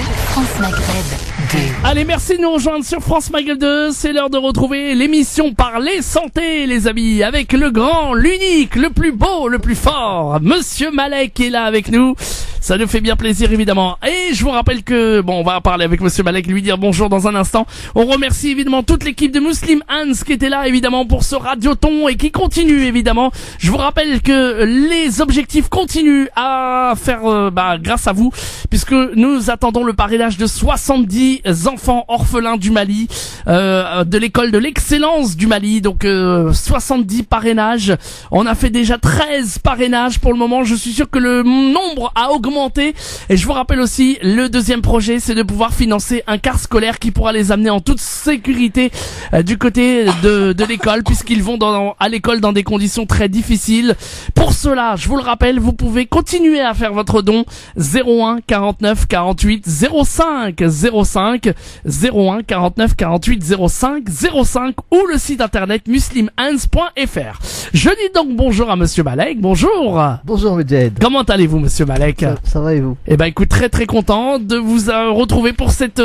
France Maghreb 2. Allez, merci de nous rejoindre sur France Maghreb 2. C'est l'heure de retrouver l'émission Parler Santé, les amis, avec le grand, l'unique, le plus beau, le plus fort, Monsieur Malek qui est là avec nous. Ça nous fait bien plaisir, évidemment. Et je vous rappelle que, on va parler avec Monsieur Malek, lui dire bonjour dans un instant. On remercie évidemment toute l'équipe de Muslim Hans qui était là, évidemment, pour ce radioton et qui continue, évidemment. Je vous rappelle que les objectifs continuent à faire, grâce à vous, puisque nous attendons le parrainage de 70 enfants orphelins du Mali, de l'école de l'excellence du Mali. Donc, 70 parrainages. On a fait déjà 13 parrainages pour le moment. Je suis sûr que le nombre a augmenté. Et je vous rappelle aussi, le deuxième projet, c'est de pouvoir financer un car scolaire qui pourra les amener en toute sécurité du côté de l'école, puisqu'ils vont à l'école dans des conditions très difficiles. Pour cela, je vous le rappelle, vous pouvez continuer à faire votre don 01 49 48 05 05 01 49 48 05 05 ou le site internet muslimhans.fr. Je dis donc bonjour à Monsieur Malek. Bonjour. Bonjour Medjed. Comment allez-vous, Monsieur Malek? Ça va et vous? Eh ben écoute, très content de vous retrouver pour cette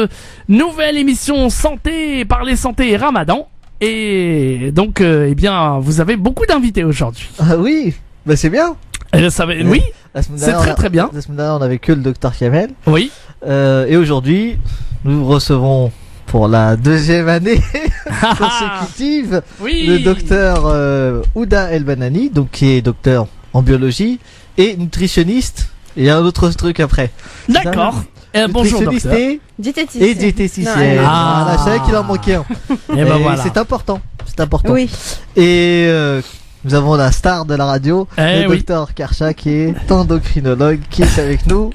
nouvelle émission Santé, Parler Santé et Ramadan. Et donc, vous avez beaucoup d'invités aujourd'hui. Ah oui, c'est bien. Oui, c'est très bien. La semaine dernière, on avait que le docteur Kamel. Oui. Et aujourd'hui, nous recevons pour la deuxième année consécutive le docteur Ouda El Banani, donc qui est docteur en biologie et nutritionniste. Et il y a un autre truc après. D'accord. Bonjour docteur. Et diététicienne. Ah. Je savais qu'il en manquait un. Et voilà. C'est important. C'est important. Oui. Et nous avons la star de la radio, le docteur Karcha, qui est endocrinologue, qui est avec nous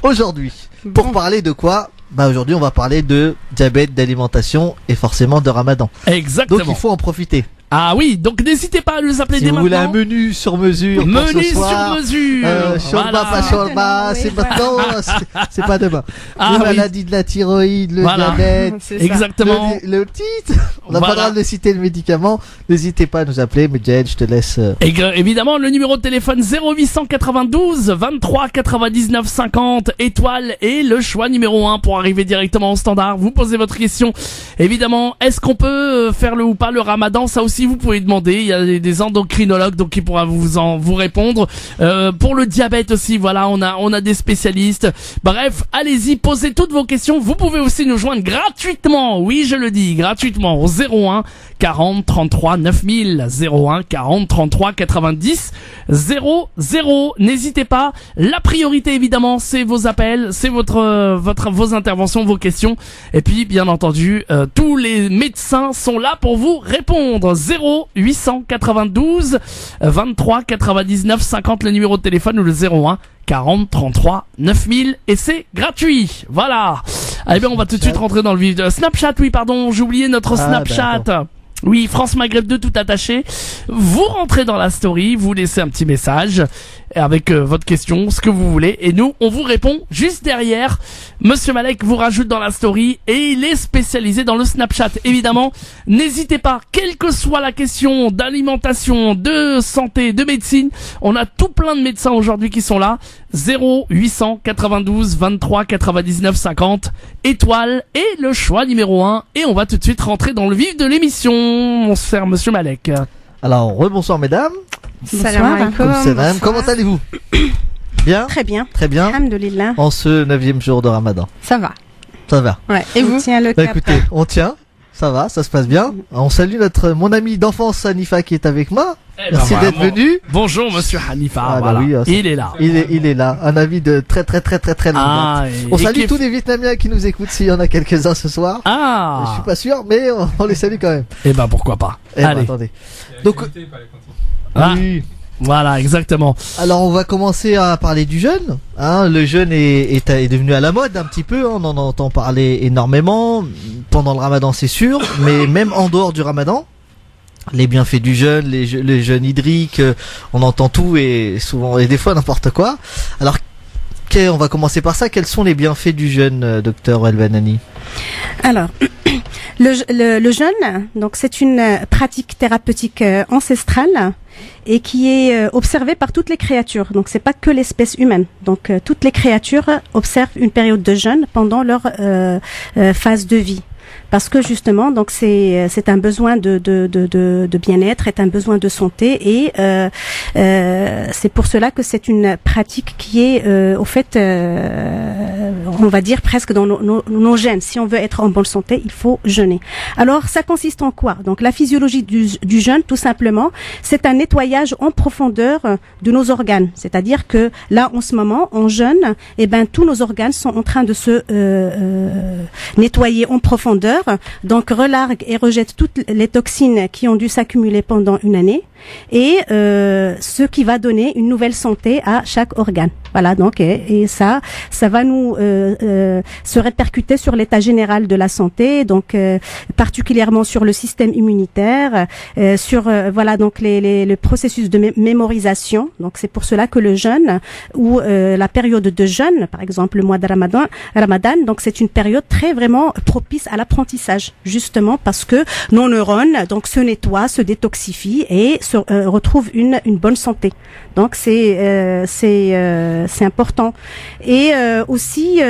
aujourd'hui. Pour parler de quoi? Aujourd'hui, on va parler de diabète, d'alimentation et forcément de Ramadan. Exactement. Donc, il faut en profiter. Ah oui, donc n'hésitez pas à nous appeler dès maintenant. Si vous voulez un menu sur mesure pour ce soir, sur mesure. Shorba, pas shorba, c'est maintenant, c'est pas demain. Les maladies de la thyroïde, le diabète. Exactement. Le titre. On n'a pas le droit de citer le médicament. N'hésitez pas à nous appeler. Mais Jed, je te laisse. Évidemment, le numéro de téléphone 0892 23 99 50 étoile et le choix numéro 1 pour arriver directement au standard. Vous posez votre question. Évidemment, est-ce qu'on peut faire le ou pas le Ramadan? Ça aussi, vous pouvez demander. Il y a des endocrinologues donc qui pourra vous répondre. Pour le diabète aussi, voilà, on a des spécialistes. Bref, allez-y, posez toutes vos questions. Vous pouvez aussi nous joindre gratuitement. Oui, je le dis, gratuitement au 01 40 33 9000 01 40 33 90 00. N'hésitez pas. La priorité évidemment, c'est vos appels, c'est vos interventions, vos questions. Et puis bien entendu, tous les médecins sont là pour vous répondre. 0892 23 99 50 le numéro de téléphone ou le 01 40 33 9000 et c'est gratuit. Voilà. Allez bien, on va tout de suite rentrer dans le vif de Snapchat. Oui, pardon, j'ai oublié notre Snapchat. D'accord. Oui, France Maghreb 2 tout attaché. Vous rentrez dans la story, vous laissez un petit message avec votre question, ce que vous voulez, et nous, on vous répond juste derrière. Monsieur Malek vous rajoute dans la story et il est spécialisé dans le Snapchat. Évidemment, n'hésitez pas, quelle que soit la question d'alimentation, de santé, de médecine, on a tout plein de médecins aujourd'hui qui sont là. 0892 23 99 50 étoile et le choix numéro 1 et on va tout de suite rentrer dans le vif de l'émission, mon cher Monsieur Malek. Alors, rebonsoir mesdames. Salam. Comment allez-vous? Bien? Très bien. Très bien. Alhamdoulilah. En ce 9e jour de Ramadan. Ça va. Ça va. Ouais. Et vous? Tiens le cap. Écoutez, on tient. Ça va, ça se passe bien. On salue mon ami d'enfance Hanifa qui est avec moi. Merci d'être venu. Bonjour Monsieur Hanifa. Voilà. Oui, il est là. Il est là. Un ami de très longue date. On salue tous les Vietnamiens qui nous écoutent s'il y en a quelques-uns ce soir. Je suis pas sûr, mais on les salue quand même. Eh ben pourquoi pas. Allez. Attendez. Donc. Oui. Voilà, exactement. Alors on va commencer à parler du jeûne. Le jeûne est devenu à la mode un petit peu. On en entend parler énormément pendant le Ramadan, c'est sûr, mais même en dehors du Ramadan, les bienfaits du jeûne, les jeûnes hydriques, on entend tout et souvent et des fois n'importe quoi. Alors on va commencer par ça. Quels sont les bienfaits du jeûne, docteur El-Banani? Alors, le jeûne, donc c'est une pratique thérapeutique ancestrale et qui est observée par toutes les créatures. Donc c'est pas que l'espèce humaine. Donc toutes les créatures observent une période de jeûne pendant leur phase de vie. Parce que justement, donc c'est un besoin de bien-être, est un besoin de santé, et c'est pour cela que c'est une pratique qui est au fait, on va dire presque dans nos gènes. Si on veut être en bonne santé, il faut jeûner. Alors ça consiste en quoi? Donc la physiologie du jeûne, tout simplement, c'est un nettoyage en profondeur de nos organes. C'est-à-dire que là, en ce moment, en jeûne, tous nos organes sont en train de se nettoyer en profondeur. Donc relargue et rejette toutes les toxines qui ont dû s'accumuler pendant une année, et ce qui va donner une nouvelle santé à chaque organe. Voilà, donc et ça va nous se répercuter sur l'état général de la santé, donc particulièrement sur le système immunitaire, sur voilà, donc le processus de mémorisation. Donc c'est pour cela que le jeûne ou la période de jeûne, par exemple le mois de Ramadan, donc c'est une période très vraiment propice à l'apprentissage, justement parce que nos neurones donc se nettoient, se détoxifient et se retrouvent une bonne santé. Donc c'est important. Et aussi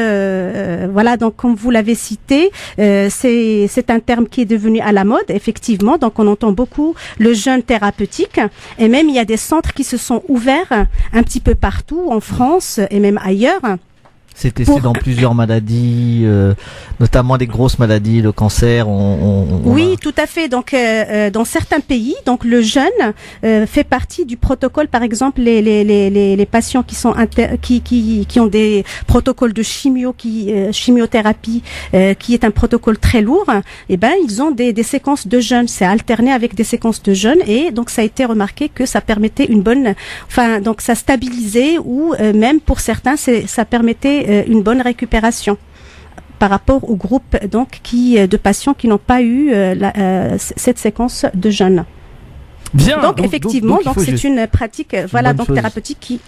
voilà, donc comme vous l'avez cité, c'est un terme qui est devenu à la mode, effectivement. Donc on entend beaucoup le jeûne thérapeutique, et même il y a des centres qui se sont ouverts un petit peu partout en France et même ailleurs. C'est testé dans plusieurs maladies, notamment des grosses maladies, le cancer. Oui, tout à fait. Donc, dans certains pays, donc le jeûne fait partie du protocole. Par exemple, les patients qui sont qui ont des protocoles de chimiothérapie, qui est un protocole très lourd. Ils ont des séquences de jeûne. C'est alterné avec des séquences de jeûne, et donc ça a été remarqué que ça permettait donc ça stabilisait, ou même pour certains, ça permettait une bonne récupération par rapport au groupe donc de patients qui n'ont pas eu cette séquence de jeûne. Bien. Donc effectivement, donc c'est une pratique voilà, donc thérapeutique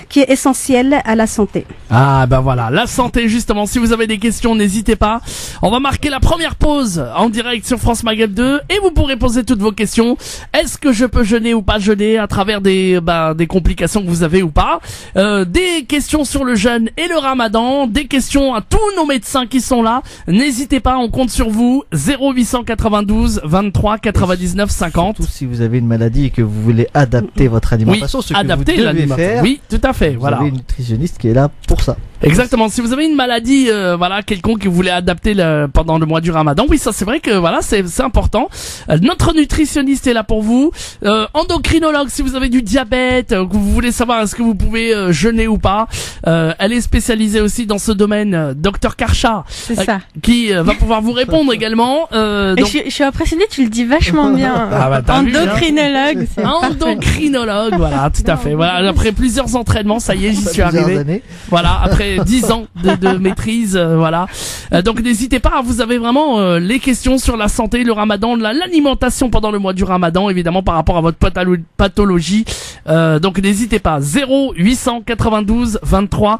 qui est essentielle à la santé. Ah voilà, la santé justement. Si vous avez des questions, n'hésitez pas. On va marquer la première pause en direct sur France Maghreb 2 et vous pourrez poser toutes vos questions. Est-ce que je peux jeûner ou pas jeûner à travers des complications que vous avez ou pas, des questions sur le jeûne et le Ramadan, des questions à tous nos médecins qui sont là. N'hésitez pas, on compte sur vous. 0892 23 99 50. Si vous avez une maladie et que vous voulez adapter votre alimentation, ce que vous devez faire, oui, tout à fait. Vous avez une nutritionniste qui est là pour ça. Exactement. Si vous avez une maladie, quelconque que vous voulez adapter pendant le mois du Ramadan, oui, ça c'est vrai que voilà, c'est important. Notre nutritionniste est là pour vous. Endocrinologue, si vous avez du diabète, que vous voulez savoir est-ce que vous pouvez jeûner ou pas, elle est spécialisée aussi dans ce domaine. Docteur Karcha, qui va pouvoir vous répondre également. Donc... Je suis impressionnée, tu le dis vachement bien. Endocrinologue, c'est endocrinologue, voilà, tout à fait. Voilà, après plusieurs entraînements, ça y est, j'y suis arrivé. Voilà, après 10 ans de maîtrise, voilà. Donc n'hésitez pas, vous avez vraiment les questions sur la santé, le Ramadan, l'alimentation pendant le mois du Ramadan, évidemment par rapport à votre pathologie. Donc n'hésitez pas. 0892 23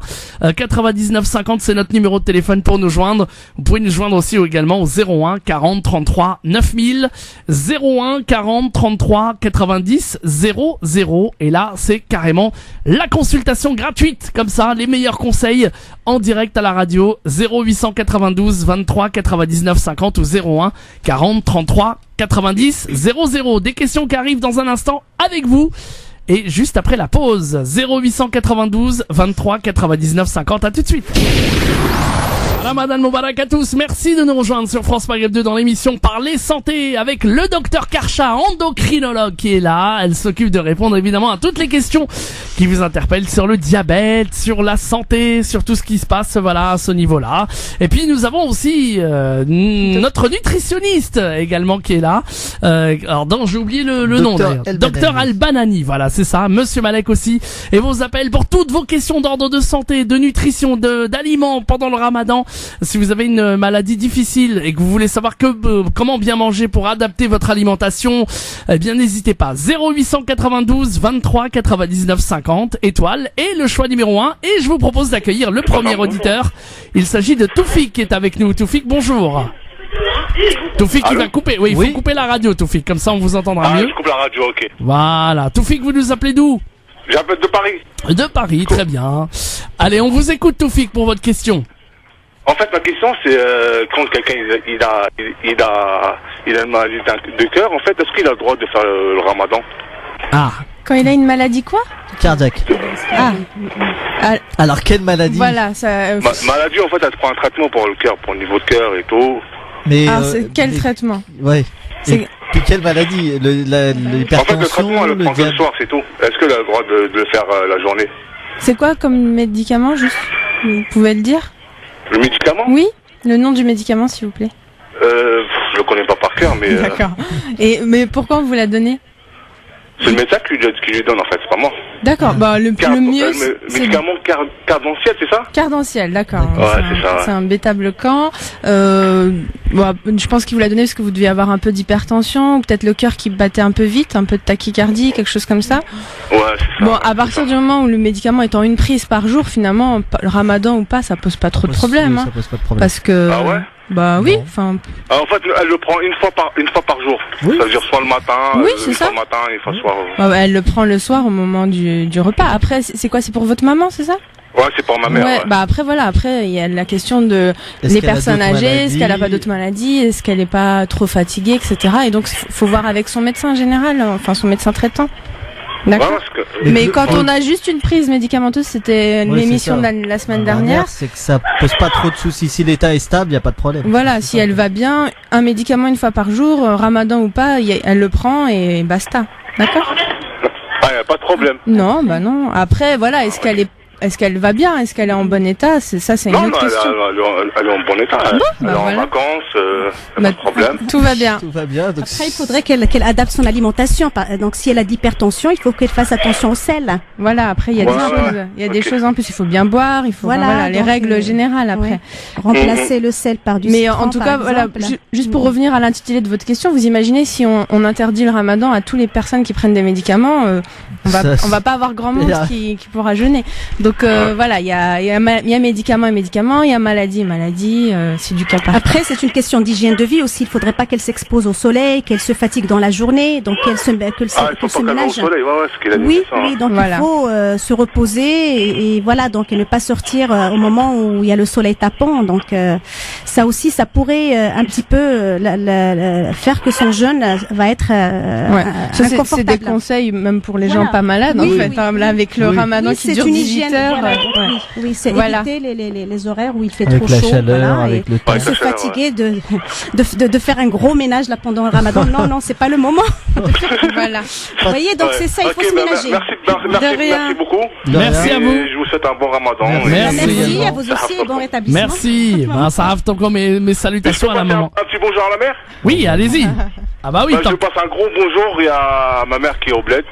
99 50, c'est notre numéro de téléphone pour nous joindre. Vous pouvez nous joindre aussi également au 01 40 33 9000, 01 40 33 90 00, et là c'est carrément la consultation gratuite, comme ça, les meilleurs conseils en direct à la radio. 0892 23 99 50 ou 01 40 33 90 00. Des questions qui arrivent dans un instant avec vous. Et juste après la pause, 0892 23 99 50. À tout de suite. Ramadan Moubarak à tous, merci de nous rejoindre sur France Maghreb 2 dans l'émission Parler Santé avec le docteur Karcha, endocrinologue, qui est là. Elle s'occupe de répondre évidemment à toutes les questions qui vous interpellent sur le diabète, sur la santé, sur tout ce qui se passe voilà à ce niveau-là. Et puis nous avons aussi notre nutritionniste également qui est là. Alors j'ai oublié le nom d'ailleurs. Docteur El-Banani, voilà, c'est ça. Monsieur Malek aussi. Et vos appels pour toutes vos questions d'ordre de santé, de nutrition, d'aliments pendant le Ramadan. Si vous avez une maladie difficile et que vous voulez savoir comment bien manger pour adapter votre alimentation, eh bien n'hésitez pas. 0892 23 99 50 étoile et le choix numéro 1. Et je vous propose d'accueillir le premier auditeur. Il s'agit de Toufik qui est avec nous. Toufik, bonjour. Toufik, tu vas couper. Oui, il faut couper la radio, Toufik. Comme ça, on vous entendra mieux. Je coupe la radio, ok. Voilà. Toufik, vous nous appelez d'où? J'appelle de Paris. De Paris, très bien. Allez, on vous écoute, Toufik, pour votre question. En fait, ma question, c'est quand quelqu'un il a une maladie de cœur, en fait, est-ce qu'il a le droit de faire le ramadan? Ah. Quand il a une maladie quoi? Cardiaque. Ah. Alors, quelle maladie? Voilà, ça... Maladie, en fait, elle prend un traitement pour le cœur, pour le niveau de cœur et tout. Mais c'est quel traitement? Ouais. Puis quelle maladie? L'hypertension? En fait, le traitement, elle le prend le soir, c'est tout. Est-ce qu'elle a le droit de le faire la journée? C'est quoi comme médicament, juste? Vous pouvez le dire? Le médicament? Oui, le nom du médicament, s'il vous plaît. Je le connais pas par cœur, mais... D'accord. Mais pourquoi on vous l'a donné? C'est le médecin qui lui donne, en fait, c'est pas moi. D'accord, le mieux... médicament cardanciel, c'est ça? Cardanciel, d'accord. Ouais, c'est ça. C'est un bêta-bloquant. Je pense qu'il vous l'a donné parce que vous deviez avoir un peu d'hypertension, ou peut-être le cœur qui battait un peu vite, un peu de tachycardie, quelque chose comme ça. Ouais, c'est ça. Bon, à partir du moment où le médicament est en une prise par jour, finalement, le ramadan ou pas, ça pose pas trop de problème. Ça pose pas de problème. Parce que... Ah ouais? Bah oui, enfin... En fait, elle le prend une fois par jour. Oui. Ça veut dire soit le matin, oui, une fois ça. le matin, une fois le soir. Elle le prend le soir au moment du repas. Après, c'est quoi? C'est pour votre maman, c'est ça? Ouais, c'est pour ma mère. Ouais, ouais. bah après voilà, après il y a la question de les personnes âgées, est-ce qu'elle a pas d'autres maladies, est-ce qu'elle est pas trop fatiguée, etc. Et donc faut voir avec son médecin général, enfin son médecin traitant. D'accord. Ouais, mais quand on a juste une prise médicamenteuse, c'était l'émission de la semaine dernière. C'est que ça pose pas trop de soucis. Si l'état est stable, il y a pas de problème. Voilà, si elle va bien, un médicament une fois par jour, ramadan ou pas, elle le prend et basta. D'accord. Ah, y a pas de problème. Non, bah non. Après voilà, est-ce qu'elle va bien? Est-ce qu'elle est en bon état? C'est une autre question. Elle est en bon état. Elle est en vacances, pas de problème. Tout va bien. Tout va bien. Donc Après, il faudrait qu'elle adapte son alimentation. Donc, si elle a d'hypertension, il faut qu'elle fasse attention au sel. Voilà, après, il y a des choses. Il y a des choses en plus. Il faut bien boire. Il faut, voilà, les règles générales après. Ouais. Remplacer le sel par du citron, en tout cas, voilà, juste pour revenir à l'intitulé de votre question, vous imaginez si on interdit le ramadan à toutes les personnes qui prennent des médicaments, on va pas avoir grand monde qui pourra jeûner. Donc, voilà, il y a médicaments et médicaments, il y a maladie et maladie, c'est du cas par cas. Après, c'est une question d'hygiène de vie aussi. Il faudrait pas qu'elle s'expose au soleil, qu'elle se fatigue dans la journée, donc qu'elle se ménage. Oui, donc il faut se reposer et voilà, donc et ne pas sortir au moment où il y a le soleil tapant. Donc ça aussi, ça pourrait un petit peu faire que son jeûne va être inconfortable. C'est des conseils même pour les gens pas malades en fait. Là, avec le ramadan qui dure 18 heures. Oui, c'est éviter les horaires où il fait avec trop la chaud, chaleur, avec le temps. se fatiguer de faire un gros ménage là pendant le ramadan. Non, c'est pas le moment. Voilà. Vous voyez, donc c'est ça, il faut se ménager. Merci beaucoup. Merci à vous. Je vous souhaite un bon ramadan. Merci à vous aussi et bon rétablissement. Merci. Ça arrive encore mes salutations à la maman. Un petit bonjour à la mère. Oui, allez-y. Ah bah oui. Je passe un gros bonjour à ma mère qui est au bled.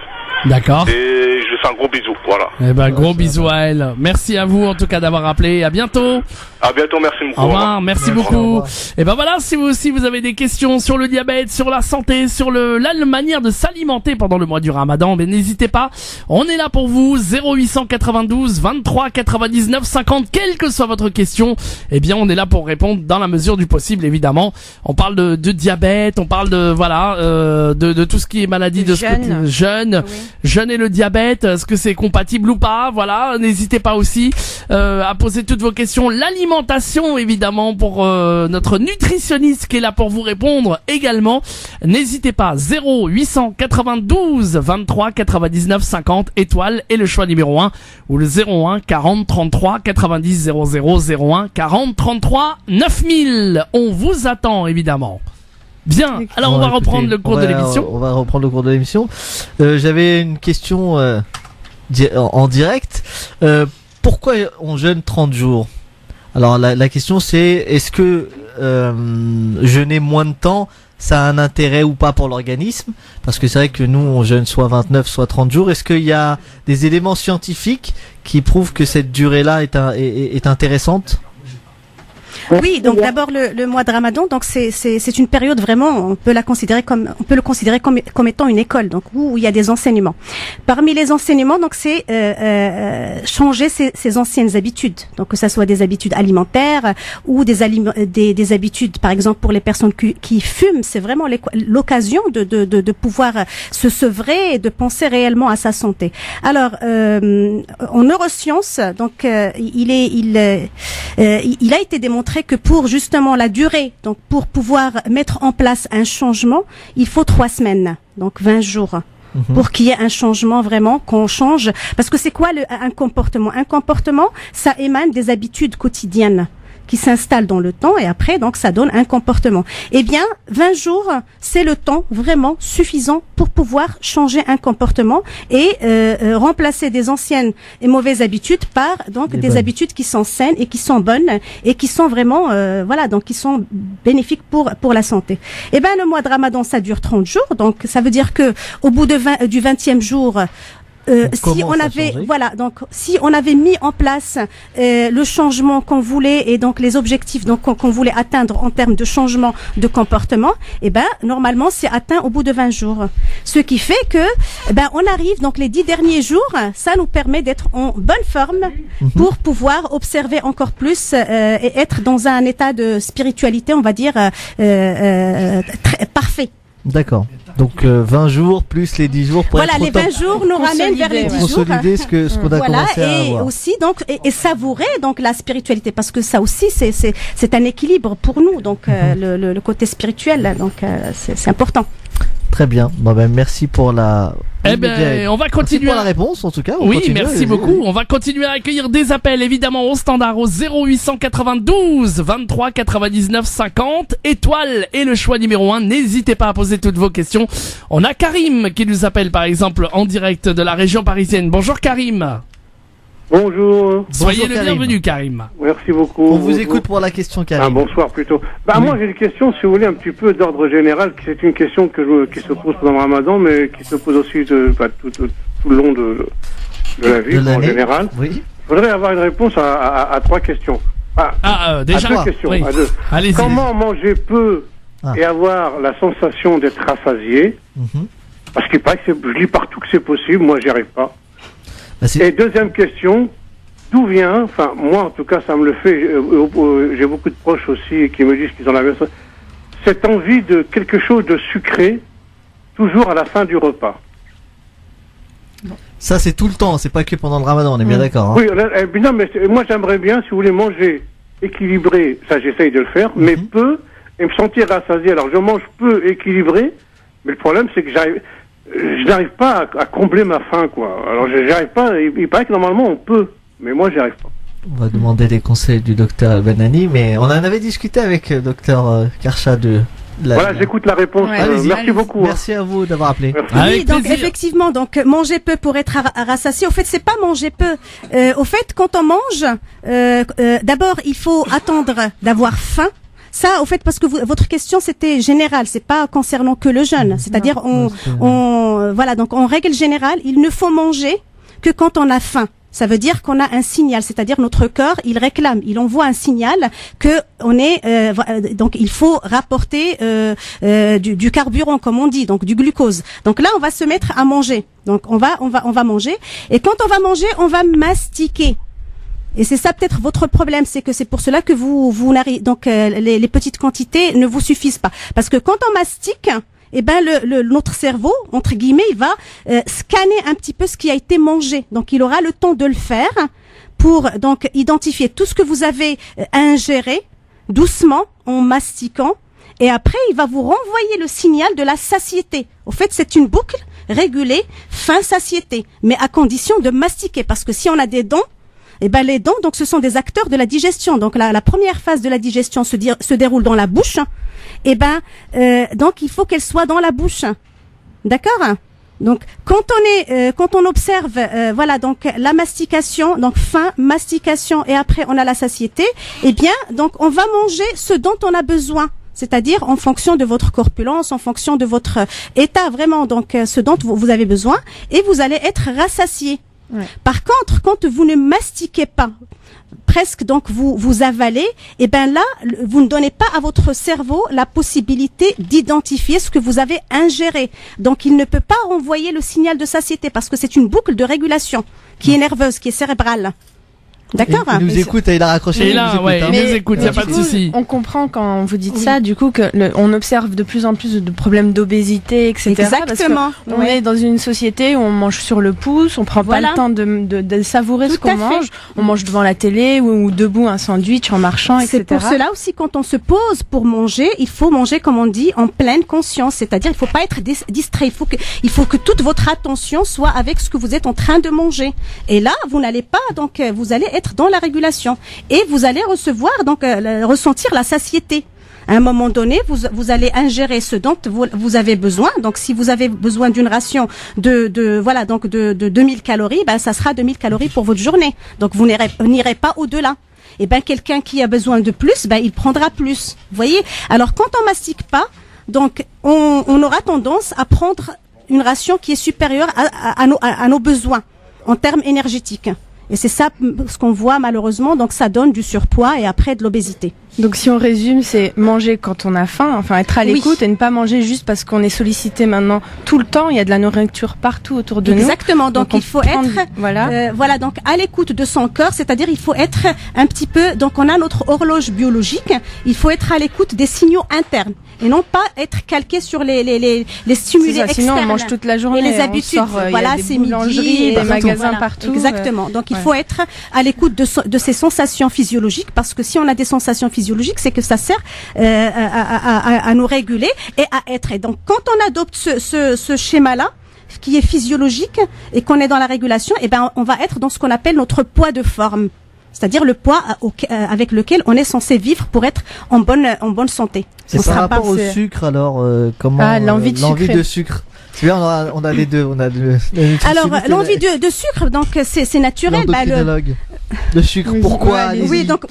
D'accord. Et je fais un gros bisou, voilà. Eh ben, gros bisous à elle. Merci à vous, en tout cas, d'avoir appelé. À bientôt. À bientôt, merci beaucoup. Au revoir, merci beaucoup. Et ben voilà, si vous aussi vous avez des questions sur le diabète, sur la santé, sur la manière de s'alimenter pendant le mois du Ramadan, ben n'hésitez pas. On est là pour vous. 0892 23 99 50. Quelle que soit votre question, eh bien on est là pour répondre dans la mesure du possible, évidemment. On parle de diabète, on parle de tout ce qui est maladie de jeûne, jeûne et le diabète. Est-ce que c'est compatible ou pas? Voilà, n'hésitez pas aussi à poser toutes vos questions. L'alimentation, évidemment, pour notre nutritionniste qui est là pour vous répondre également. N'hésitez pas, 0892 23 99 50 étoiles et le choix numéro 1 ou le 01 40 33 90 00 01 40 33 9000. On vous attend évidemment. Bien, alors on va reprendre le cours de l'émission. On va reprendre le cours de l'émission. J'avais une question en direct. Pourquoi on jeûne 30 jours? Alors la question c'est, est-ce que jeûner moins de temps, ça a un intérêt ou pas pour l'organisme? Parce que c'est vrai que nous on jeûne soit 29 soit 30 jours. Est-ce qu'il y a des éléments scientifiques qui prouvent que cette durée-là est intéressante? Oui, donc d'abord le mois de Ramadan, donc c'est une période vraiment, on peut le considérer comme étant une école, donc où il y a des enseignements. Parmi les enseignements, donc c'est changer ses anciennes habitudes, donc que ça soit des habitudes alimentaires ou des habitudes, par exemple pour les personnes qui fument, c'est vraiment l'occasion de pouvoir se sevrer et de penser réellement à sa santé. Alors en neurosciences, donc il a été démontré que pour justement la durée, donc pour pouvoir mettre en place un changement, il faut 3 semaines, donc 20 jours. Pour qu'il y ait un changement vraiment, qu'on change. Parce que c'est quoi un comportement? Un comportement, ça émane des habitudes quotidiennes qui s'installent dans le temps et après, donc, ça donne un comportement. Eh bien, 20 jours, c'est le temps vraiment suffisant pour pouvoir changer un comportement et remplacer des anciennes et mauvaises habitudes par donc des habitudes qui sont saines et qui sont bonnes et qui sont vraiment, donc qui sont bénéfiques pour la santé. Eh ben, le mois de Ramadan, ça dure 30 jours, donc ça veut dire que au bout du 20e jour, si on avait mis en place le changement qu'on voulait et donc les objectifs donc qu'on voulait atteindre en termes de changement de comportement, eh ben normalement c'est atteint au bout de 20 jours. Ce qui fait que on arrive donc les 10 derniers jours, ça nous permet d'être en bonne forme pour pouvoir observer encore plus et être dans un état de spiritualité, on va dire très parfait. D'accord. Donc 20 jours plus les 10 jours pour voilà, les 20 jours nous ramènent vers les 10 jours. Consolider ce qu'on a commencé à avoir. Et aussi donc et savourer donc la spiritualité parce que ça aussi c'est un équilibre pour nous donc le côté spirituel donc c'est important. Très bien. Bon merci pour la. On va continuer. Merci pour la réponse en tout cas. Oui, merci beaucoup. On va continuer à accueillir des appels évidemment au standard au 0892 23 99 50 étoile et le choix numéro 1. N'hésitez pas à poser toutes vos questions. On a Karim qui nous appelle par exemple en direct de la région parisienne. Bonjour Karim. Bonjour. Soyez le bienvenu Karim. Merci beaucoup. On vous écoute pour la question Karim. Bonsoir plutôt. Moi j'ai une question si vous voulez un petit peu d'ordre général. C'est une question qui se pose pendant le Ramadan mais qui se pose aussi tout le long de la vie en général. Oui. Je voudrais avoir une réponse à 3 questions. Déjà. À 2 questions. Oui. À 2. Allez-y. Comment manger peu et avoir la sensation d'être rassasié? Parce qu'il paraît que je lis partout que c'est possible. Moi j'y arrive pas. Et deuxième question, d'où vient, enfin moi en tout cas ça me le fait, j'ai beaucoup de proches aussi qui me disent qu'ils en avaient cette envie de quelque chose de sucré, toujours à la fin du repas. Ça c'est tout le temps, c'est pas que pendant le Ramadan, on est bien d'accord. Hein. Oui, non mais moi j'aimerais bien, si vous voulez, manger équilibré, ça j'essaye de le faire, mais peu, et me sentir rassasié. Alors je mange peu équilibré, mais le problème c'est que je n'arrive pas à combler ma faim, quoi. Alors, j'arrive pas. Il paraît que normalement on peut, mais moi, j'y arrive pas. On va demander les conseils du docteur Benani, mais on en avait discuté avec le docteur Karcha Voilà, j'écoute la réponse. Merci beaucoup. Merci à vous d'avoir appelé. Oui, donc effectivement, donc manger peu pour être rassasié. Au fait, c'est pas manger peu. Au fait, quand on mange, d'abord, il faut attendre d'avoir faim. Ça, au fait, parce que votre question c'était générale, c'est pas concernant que le jeûne. C'est-à-dire, donc en règle générale, il ne faut manger que quand on a faim. Ça veut dire qu'on a un signal, c'est-à-dire notre corps, il réclame, il envoie un signal que on est, donc il faut rapporter du carburant, comme on dit, donc du glucose. Donc là, on va se mettre à manger. Donc on va manger. Et quand on va manger, on va mastiquer. Et c'est ça peut-être votre problème, c'est que c'est pour cela que vous n'arrivez, donc les petites quantités ne vous suffisent pas. Parce que quand on mastique, eh ben notre cerveau, entre guillemets, il va scanner un petit peu ce qui a été mangé. Donc il aura le temps de le faire pour donc identifier tout ce que vous avez ingéré doucement en mastiquant. Et après, il va vous renvoyer le signal de la satiété. Au fait, c'est une boucle régulée, faim-satiété, mais à condition de mastiquer. Parce que si on a des dents, eh ben les dents, donc ce sont des acteurs de la digestion. Donc la première phase de la digestion se déroule dans la bouche. Eh ben donc il faut qu'elle soit dans la bouche. D'accord? Donc quand on observe donc la mastication, donc faim, mastication et après on a la satiété, eh bien donc on va manger ce dont on a besoin. C'est-à-dire en fonction de votre corpulence, en fonction de votre état vraiment, donc ce dont vous avez besoin, et vous allez être rassasié. Ouais. Par contre, quand vous ne mastiquez pas, presque donc vous avalez, et ben là, vous ne donnez pas à votre cerveau la possibilité d'identifier ce que vous avez ingéré. Donc il ne peut pas renvoyer le signal de satiété parce que c'est une boucle de régulation qui est nerveuse, qui est cérébrale. D'accord. Il nous écoute, il a raccroché. Il nous écoute, il n'y a pas de souci. On comprend quand vous dites ça, du coup, on observe de plus en plus de problèmes d'obésité, etc. Exactement. Parce qu'on est dans une société où on mange sur le pouce, on prend pas le temps de savourer ce qu'on mange. On mange devant la télé ou debout un sandwich en marchant, etc. C'est pour cela aussi, quand on se pose pour manger, il faut manger, comme on dit, en pleine conscience. C'est-à-dire, il faut pas être distrait. Il faut que toute votre attention soit avec ce que vous êtes en train de manger. Et là, vous n'allez pas, donc, vous allez être dans la régulation et vous allez recevoir ressentir la satiété. À un moment donné, vous allez ingérer ce dont vous avez besoin. Donc, si vous avez besoin d'une ration de 2000 calories, ben ça sera 2000 calories pour votre journée. Donc, vous n'irez pas au-delà. Et ben quelqu'un qui a besoin de plus, ben il prendra plus. Vous voyez. Alors, quand on mastique pas, donc on aura tendance à prendre une ration qui est supérieure à nos besoins en termes énergétiques. Et c'est ça ce qu'on voit malheureusement, donc ça donne du surpoids et après de l'obésité. Donc si on résume, c'est manger quand on a faim, enfin être à l'écoute et ne pas manger juste parce qu'on est sollicité maintenant tout le temps, il y a de la nourriture partout autour de nous. Exactement, donc il faut être donc à l'écoute de son corps, c'est-à-dire il faut être un petit peu, donc on a notre horloge biologique, il faut être à l'écoute des signaux internes et non pas être calqué sur les stimuli externes. Sinon on mange toute la journée, et les habitudes, c'est boulangeries et des magasins partout. Exactement, donc il faut être à l'écoute de ces sensations physiologiques parce que si on a des sensations physiologiques, c'est que ça sert à nous réguler et à être. Et donc, quand on adopte ce schéma-là, qui est physiologique et qu'on est dans la régulation, et ben on va être dans ce qu'on appelle notre poids de forme, c'est-à-dire le poids avec lequel on est censé vivre pour être en bonne santé. C'est par rapport au sucre alors comment l'envie de sucre. C'est bien, on a les deux, alors l'envie de sucre, donc c'est naturel. Le sucre, pourquoi? Oui, donc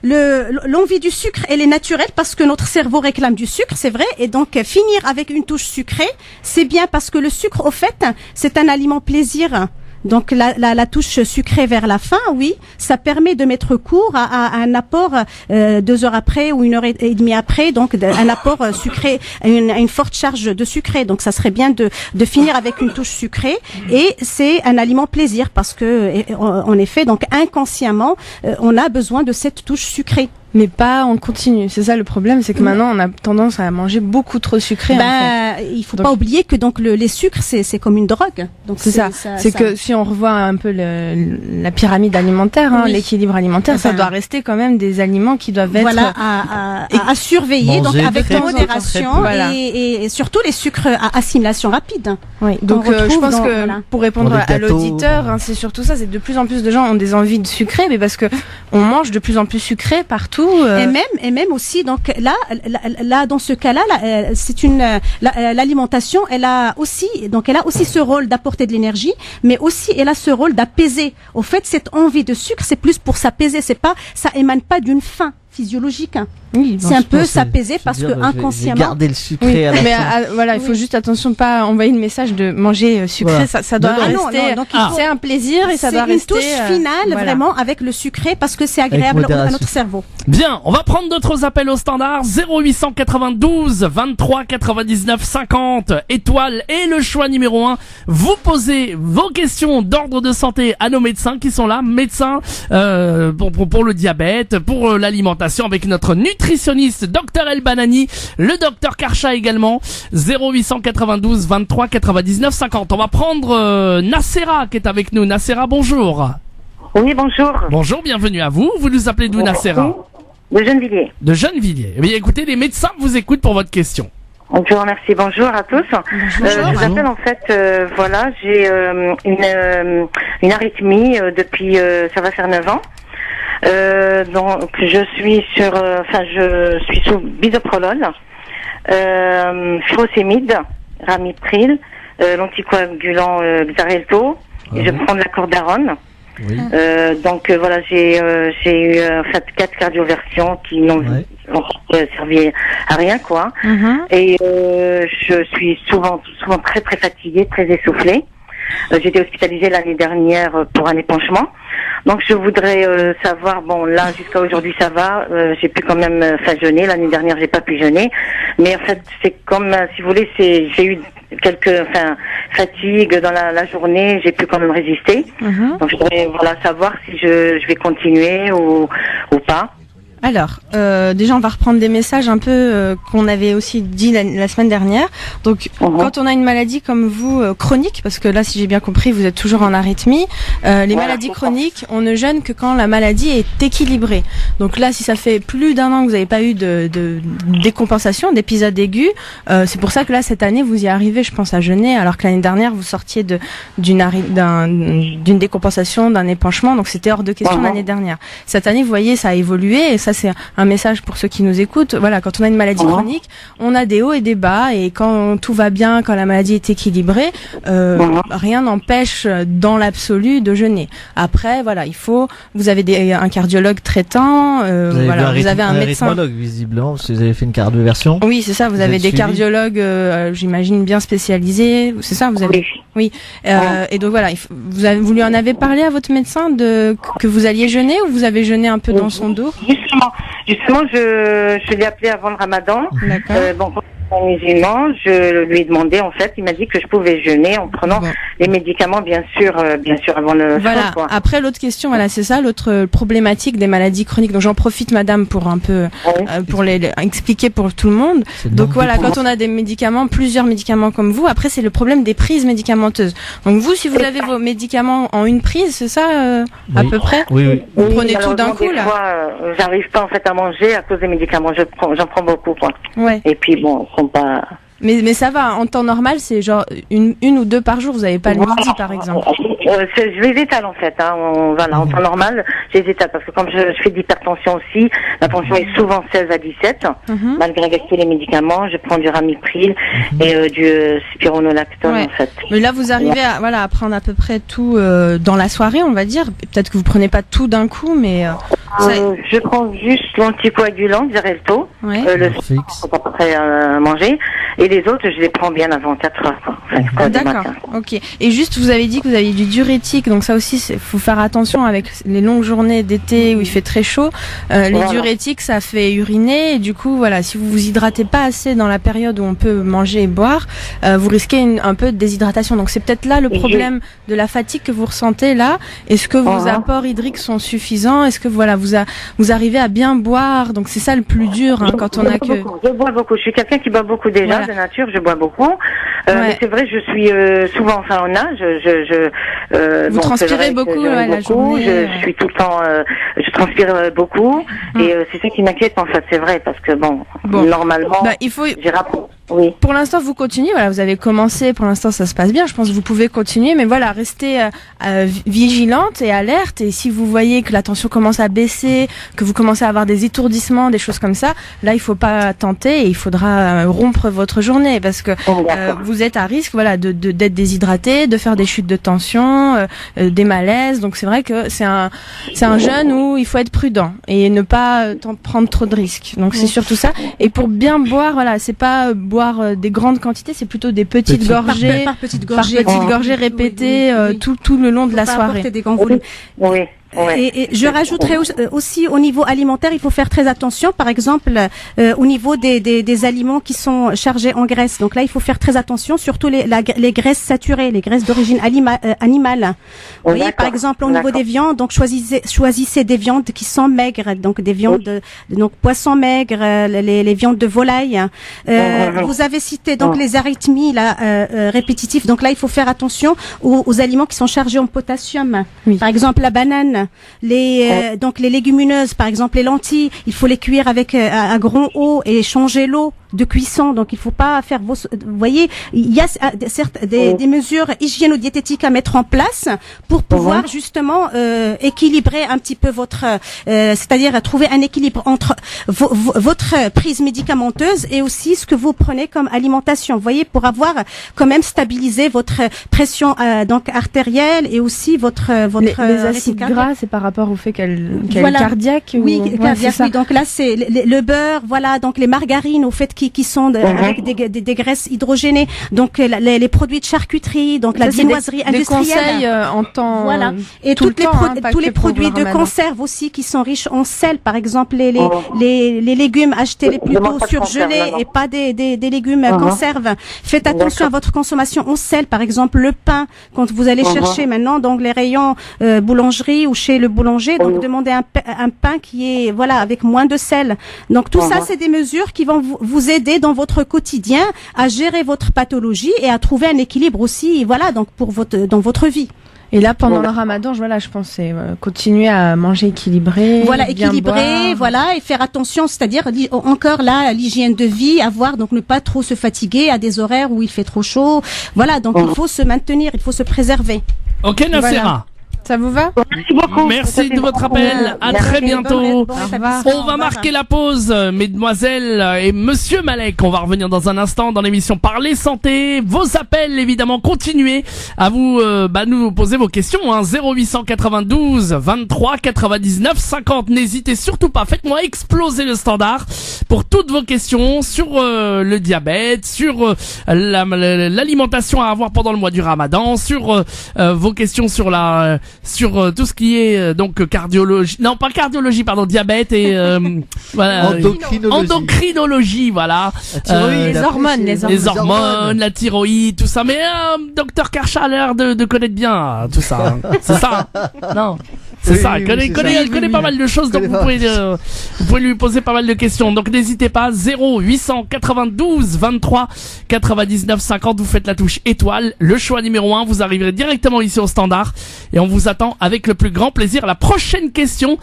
l'envie du sucre, elle est naturelle parce que notre cerveau réclame du sucre, c'est vrai, et donc finir avec une touche sucrée, c'est bien parce que le sucre, au fait, c'est un aliment plaisir. Donc la touche sucrée vers la fin, oui, ça permet de mettre court à un apport 2 heures après ou 1 heure et demie après, donc un apport sucré, une forte charge de sucré. Donc ça serait bien de finir avec une touche sucrée et c'est un aliment plaisir parce que en effet, donc inconsciemment, on a besoin de cette touche sucrée. Mais pas en continu. C'est ça le problème, c'est que maintenant on a tendance à manger beaucoup trop sucré. Il faut pas oublier que donc les sucres c'est comme une drogue. Donc c'est ça. C'est que si on revoit un peu la pyramide alimentaire, l'équilibre alimentaire, ça doit rester quand même des aliments qui doivent être à surveiller, donc avec modération et surtout les sucres à assimilation rapide. Oui. Donc je pense que pour répondre à l'auditeur, c'est surtout ça. C'est de plus en plus de gens ont des envies de sucré, mais parce que on mange de plus en plus sucré partout. Et même aussi, donc là dans ce cas-là, c'est l'alimentation, elle a aussi ce rôle d'apporter de l'énergie, mais aussi elle a ce rôle d'apaiser. Au fait, cette envie de sucre, c'est plus pour s'apaiser, ça émane pas d'une faim physiologique. Oui, c'est un peu s'apaiser parce que inconsciemment. Garder le sucré à la fin. Il faut juste attention pas envoyer le message de manger sucré. Ça doit rester. C'est un plaisir et ça doit rester. C'est une touche finale vraiment avec le sucré parce que c'est agréable à notre cerveau. Bien, on va prendre d'autres appels au standard 0892 23 99 50 étoile et le choix numéro 1. Vous posez vos questions d'ordre de santé à nos médecins qui sont là, médecins pour le diabète, pour l'alimentation avec notre nutritionniste Dr El-Banani, le Dr Karcha également. 0892 23 99 50. On va prendre Nassera qui est avec nous. Nassera, bonjour. Oui, bonjour. Bonjour, bienvenue à vous. Vous nous appelez d'où, Nassera? De Gennevilliers. De Gennevilliers. Eh bien, écoutez, les médecins vous écoutent pour votre question. Je vous remercie. Bonjour à tous. Je vous appelle en fait, j'ai une arythmie depuis, ça va faire 9 ans. Donc je suis sous bisoprolol, furosémide, ramipril, l'anticoagulant Xarelto, et je prends de la cordarone. Oui. J'ai eu en fait 4 cardioversions qui n'ont servi à rien quoi. Et je suis souvent très très fatiguée, très essoufflée. J'ai été hospitalisée l'année dernière pour un épanchement. Donc je voudrais savoir, bon là jusqu'à aujourd'hui ça va, j'ai pu quand même jeûner. L'année dernière j'ai pas pu jeûner, mais en fait c'est comme si vous voulez, j'ai eu quelques fatigue dans la journée, j'ai pu quand même résister. Donc je voudrais savoir si je vais continuer ou pas. Alors, déjà, on va reprendre des messages un peu qu'on avait aussi dit la semaine dernière. Donc, quand on a une maladie comme vous, chronique, parce que là, si j'ai bien compris, vous êtes toujours en arythmie, les maladies chroniques, on ne jeûne que quand la maladie est équilibrée. Donc là, si ça fait plus d'1 an que vous n'avez pas eu de décompensation, d'épisode aigu, c'est pour ça que là, cette année, vous y arrivez, je pense, à jeûner, alors que l'année dernière, vous sortiez d'une décompensation, d'un épanchement, donc c'était hors de question l'année dernière. Cette année, vous voyez, ça a évolué, et ça c'est un message pour ceux qui nous écoutent. Voilà, quand on a une maladie chronique, on a des hauts et des bas, et quand tout va bien, quand la maladie est équilibrée, rien n'empêche dans l'absolu de jeûner. Après, voilà, vous avez un cardiologue traitant, vous avez un médecin. Rythmologue visiblement, parce que vous avez fait une cardioversion. Oui, c'est ça. Vous avez des cardiologues, j'imagine bien spécialisés. C'est ça, vous avez. Oui. Et donc voilà, vous lui en avez parlé à votre médecin que vous alliez jeûner, ou vous avez jeûné un peu dans son dos? Justement, je l'ai appelé avant le Ramadan. Bon, musulman, je lui ai demandé, en fait, il m'a dit que je pouvais jeûner en prenant les médicaments, bien sûr avant le Voilà. soir, Après, l'autre question, c'est ça, l'autre problématique des maladies chroniques. Donc, j'en profite, madame, pour un peu, pour les expliquer pour tout le monde. Donc, voilà, quand on a des médicaments, plusieurs médicaments comme vous, après, c'est le problème des prises médicamenteuses. Donc, vous, si vous avez vos médicaments en une prise, c'est ça, à peu près? Oui. Vous prenez tout d'un coup, là? J'arrive pas, en fait, à manger à cause des médicaments. J'en prends beaucoup, quoi. Ouais. Et puis, bon, pas... Mais ça va, en temps normal, c'est genre une ou deux par jour, vous n'avez pas le midi, par exemple. Je les étale, en fait, en temps normal, je les étale, parce que comme je fais d'hypertension aussi, la tension est souvent 16 à 17, malgré tous les médicaments, je prends du Ramipril et du spironolactone, en fait. Mais là, vous arrivez à prendre à peu près tout dans la soirée, on va dire. Peut-être que vous prenez pas tout d'un coup, mais... je prends juste l'anticoagulant, Xarelto, le soir, après manger, et les autres, je les prends bien avant 4 heures, quoi. D'accord, ok. Et juste, vous avez dit que vous aviez du diurétique, donc ça aussi, faut faire attention avec les longues journées d'été où il fait très chaud. Les diurétiques, ça fait uriner, et du coup, voilà, si vous vous hydratez pas assez dans la période où on peut manger et boire, vous risquez un peu de déshydratation. Donc c'est peut-être là le problème de la fatigue que vous ressentez là. Est-ce que vos apports hydriques sont suffisants? Est-ce que vous arrivez à bien boire? Donc c'est ça le plus dur, quand on a que... Je bois beaucoup. Je suis quelqu'un qui boit beaucoup déjà, de nature, je bois beaucoup. Mais c'est vrai, je suis souvent en âge. Vous transpirez beaucoup la journée. Je suis tout le temps, je transpire beaucoup, et c'est ça qui m'inquiète, en fait, c'est vrai, parce que normalement, il faut... Oui. Pour l'instant, vous continuez. Voilà, vous avez commencé. Pour l'instant, ça se passe bien. Je pense que vous pouvez continuer, mais voilà, restez vigilante et alerte. Et si vous voyez que la tension commence à baisser, que vous commencez à avoir des étourdissements, des choses comme ça, là, il faut pas tenter et il faudra rompre votre journée, parce que vous êtes à risque, d'être déshydraté, de faire des chutes de tension, des malaises. Donc c'est vrai que c'est un jeûne où il faut être prudent et ne pas prendre trop de risques. Donc c'est surtout ça. Et pour bien boire, c'est pas boire des grandes quantités, c'est plutôt des petites gorgées, par petites gorgées répétées tout le long de la soirée. Des grands volumes. Oui. Et je rajouterais aussi au niveau alimentaire, il faut faire très attention. Par exemple, au niveau des aliments qui sont chargés en graisse. Donc là, il faut faire très attention, surtout les graisses saturées, les graisses d'origine animale. Vous voyez, par exemple, au niveau des viandes, donc choisissez des viandes qui sont maigres, donc des viandes, donc poissons maigres, les viandes de volaille. Vous avez cité donc les arythmies répétitives. Donc là, il faut faire attention aux aliments qui sont chargés en potassium. Par exemple, la banane. Donc les légumineuses, par exemple les lentilles, il faut les cuire avec à grand eau et changer l'eau de cuisson. Donc il faut pas faire vous voyez, il y a certes des mesures hygiéno-diététiques à mettre en place pour pouvoir justement équilibrer un petit peu votre c'est-à-dire trouver un équilibre entre votre prise médicamenteuse et aussi ce que vous prenez comme alimentation. Vous voyez, pour avoir quand même stabilisé votre pression donc artérielle et aussi votre les acides gras, c'est par rapport au fait qu'elle est cardiaque. Oui, cardiaque. Oui, donc là c'est le beurre, donc les margarines, au fait qui sont avec des graisses hydrogénées. Donc les produits de charcuterie, donc la viennoiserie industrielle. Des conseils en temps. Voilà. Et tous les produits de conserve aussi qui sont riches en sel, par exemple les légumes achetés les plutôt surgelés et pas des légumes conserve. Faites attention à votre consommation en sel, par exemple le pain quand vous allez chercher maintenant donc les rayons boulangerie ou chez le boulanger, donc demandez un pain qui est avec moins de sel. Donc tout ça c'est des mesures qui vont vous aider dans votre quotidien à gérer votre pathologie et à trouver un équilibre aussi donc dans votre vie. Et là, pendant le ramadan, je pense, c'est continuer à manger équilibré. Équilibré, et faire attention, c'est-à-dire encore là, l'hygiène de vie, donc ne pas trop se fatiguer à des horaires où il fait trop chaud. Donc il faut se maintenir, il faut se préserver. Ok, Nacera. Ça vous va? Merci beaucoup. Merci de votre appel. À très bientôt. On va marquer la pause, mesdemoiselles et monsieur Malek. On va revenir dans un instant dans l'émission Parler Santé. Vos appels, évidemment, continuez à vous, nous poser vos questions, 0892 23 99 50. N'hésitez surtout pas. Faites-moi exploser le standard pour toutes vos questions sur le diabète, sur l'alimentation à avoir pendant le mois du Ramadan, sur vos questions sur tout ce qui est cardiologie, diabète et endocrinologie, voilà. Les hormones, la thyroïde, tout ça. Mais docteur Karcha a l'air de connaître bien tout ça. C'est ça? Non. C'est ça, il connaît pas mal de choses, donc vous pouvez lui poser pas mal de questions. Donc n'hésitez pas, 0892 23 99 50, vous faites la touche étoile, le choix numéro 1, vous arriverez directement ici au standard et on vous attend avec le plus grand plaisir. La prochaine question,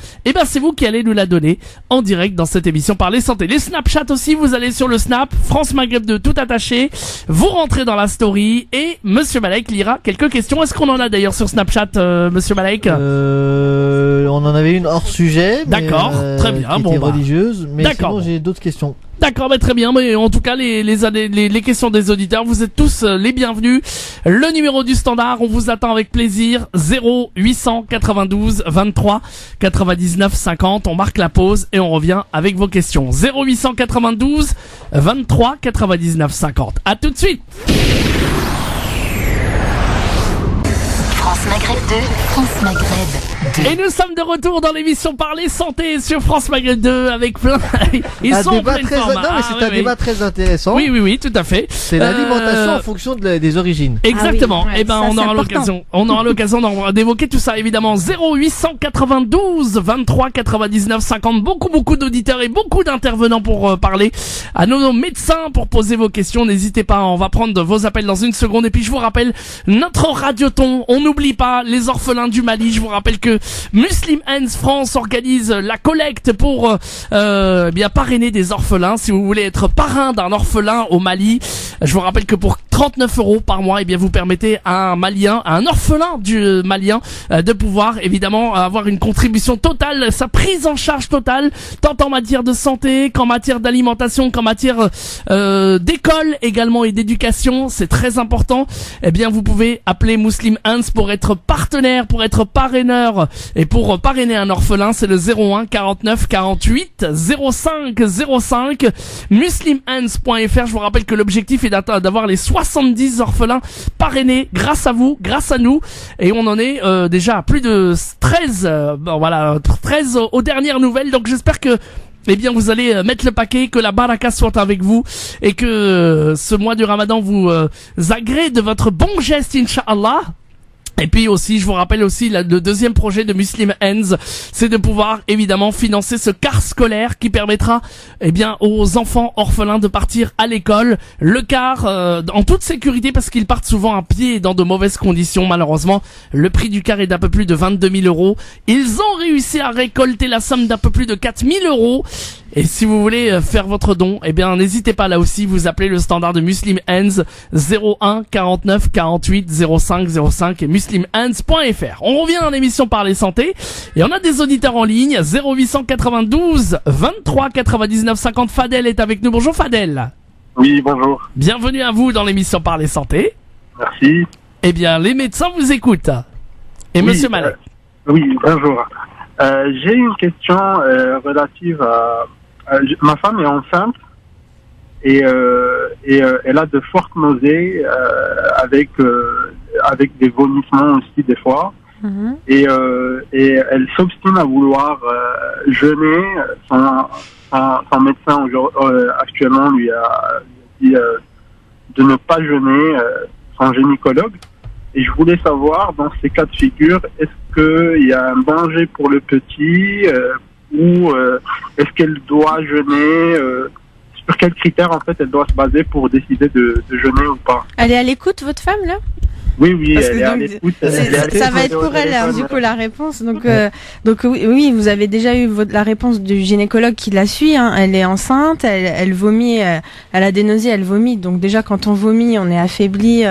c'est vous qui allez nous la donner en direct dans cette émission Parler Santé. Les Snapchat aussi, vous allez sur le Snap, France Maghreb 2 tout attaché, vous rentrez dans la story et Monsieur Malek lira quelques questions. Est-ce qu'on en a d'ailleurs sur Snapchat, Monsieur Malek? On en avait une hors sujet. D'accord, très bien. Qui était religieuse, mais sinon j'ai d'autres questions. D'accord, très bien. Mais en tout cas, les questions des auditeurs, vous êtes tous les bienvenus. Le numéro du standard, on vous attend avec plaisir. 0892 23 99 50. On marque la pause et on revient avec vos questions. 0892 23 99 50. À tout de suite. France Maghreb 2, France Maghreb 2. Et nous sommes de retour dans l'émission Parler Santé sur France Maghreb 2 avec plein... Ils sont en pleine forme. Non, mais c'est un débat très intéressant. Oui, tout à fait. C'est l'alimentation en fonction des origines. Exactement. On aura l'occasion d'évoquer tout ça, évidemment. 0892 23 99 50. Beaucoup d'auditeurs et beaucoup d'intervenants pour parler à nos médecins, pour poser vos questions. N'hésitez pas, on va prendre vos appels dans une seconde. Et puis je vous rappelle, notre radioton, on n'oublie pas les orphelins du Mali. Je vous rappelle que Muslim Hands France organise la collecte pour parrainer des orphelins. Si vous voulez être parrain d'un orphelin au Mali, je vous rappelle que pour 39 € par mois, vous permettez à un orphelin du malien de pouvoir évidemment avoir une contribution totale, sa prise en charge totale, tant en matière de santé qu'en matière d'alimentation, qu'en matière d'école également et d'éducation. C'est très important. Vous pouvez appeler Muslim Hands pour être partenaire, pour être parraineur et pour parrainer un orphelin. C'est le 01 49 48 05 05 muslimhands.fr. Je vous rappelle que l'objectif est d'avoir les 70 orphelins parrainés grâce à vous, grâce à nous, et on en est déjà à plus de 13 13 aux dernières nouvelles. Donc j'espère que vous allez mettre le paquet, que la baraka soit avec vous et que ce mois du Ramadan vous agrée de votre bon geste, Inch'Allah. Et puis aussi, je vous rappelle aussi le deuxième projet de Muslim Hands, c'est de pouvoir évidemment financer ce car scolaire qui permettra aux enfants orphelins de partir à l'école. Le car en toute sécurité, parce qu'ils partent souvent à pied et dans de mauvaises conditions. Malheureusement, le prix du car est d'un peu plus de 22 000 €. Ils ont réussi à récolter la somme d'un peu plus de 4 000 €. Et si vous voulez faire votre don, n'hésitez pas là aussi, vous appelez le standard de Muslim Hands 01 49 48 05 05 et muslimhands.fr. On revient dans l'émission Parler Santé et on a des auditeurs en ligne. 0892 23 99 50. Fadel est avec nous. Bonjour Fadel. Oui, bonjour. Bienvenue à vous dans l'émission Parler Santé. Merci. Les médecins vous écoutent. Et Monsieur Malek. Oui, bonjour. J'ai une question relative à... ma femme est enceinte et elle a de fortes nausées avec des vomissements aussi des fois. Et elle s'obstine à vouloir jeûner. Son médecin actuellement lui a dit de ne pas jeûner, son gynécologue. Et je voulais savoir, dans ces cas de figure, est-ce qu'il y a un danger pour le petit ou est-ce qu'elle doit jeûner sur quels critères en fait elle doit se baser pour décider de jeûner ou pas? Elle est à l'écoute, votre femme, là? Oui, elle est à l'écoute. Ça va être pour elle, hein, du coup, la réponse. Donc oui, vous avez déjà eu la réponse du gynécologue qui la suit. Hein. Elle est enceinte, elle vomit, elle a des nausées, elle vomit. Donc déjà, quand on vomit, on est affaibli.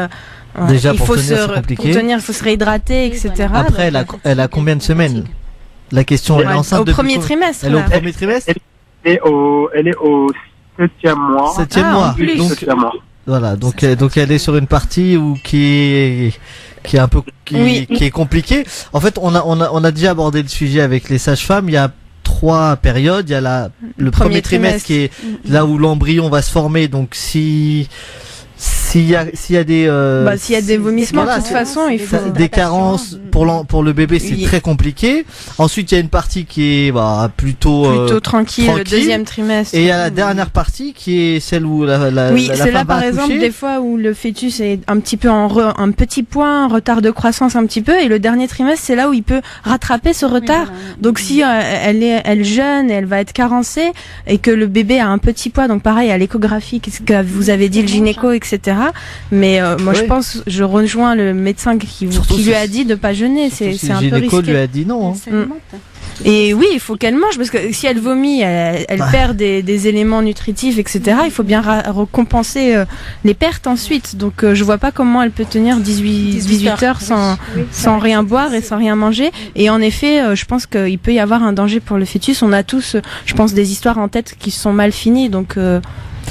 Déjà, il pour faut tenir, c'est compliqué. pour tenir, il faut se réhydrater, etc. Après, elle a combien de semaines? La question, elle est enceinte au premier trimestre. Elle est au premier trimestre? Elle est au 7e mois. 7e mois. Donc, 7e mois. Voilà, donc elle est sur une partie qui est un peu qui est compliquée. En fait, on a déjà abordé le sujet avec les sages-femmes. Il y a 3 périodes. Il y a le premier trimestre qui est là où l'embryon va se former. Donc s'il y a des vomissements, de toute façon, il faut des carences pour le bébé, c'est très compliqué. Ensuite, il y a une partie qui est plutôt tranquille, le deuxième trimestre. Et il y a la dernière partie qui est celle où la c'est là par exemple accoucher. Des fois où le fœtus est un petit peu un petit point, un retard de croissance un petit peu, et le dernier trimestre c'est là où il peut rattraper ce retard. Donc si elle jeûne et elle va être carencée et que le bébé a un petit poids, donc pareil à l'échographie, qu'est-ce que vous avez dit, le gynéco, etc. Mais moi je rejoins le médecin qui lui a dit de pas jeûner. C'est un peu risqué. Le gynéco lui a dit non. Et oui, il faut qu'elle mange, parce que si elle vomit, elle perd des éléments nutritifs, etc. Il faut bien compenser les pertes ensuite. Donc je vois pas comment elle peut tenir 18 heures sans rien boire et sans rien manger. Et en effet, je pense qu'il peut y avoir un danger pour le fœtus. On a tous, je pense, des histoires en tête qui sont mal finies. Donc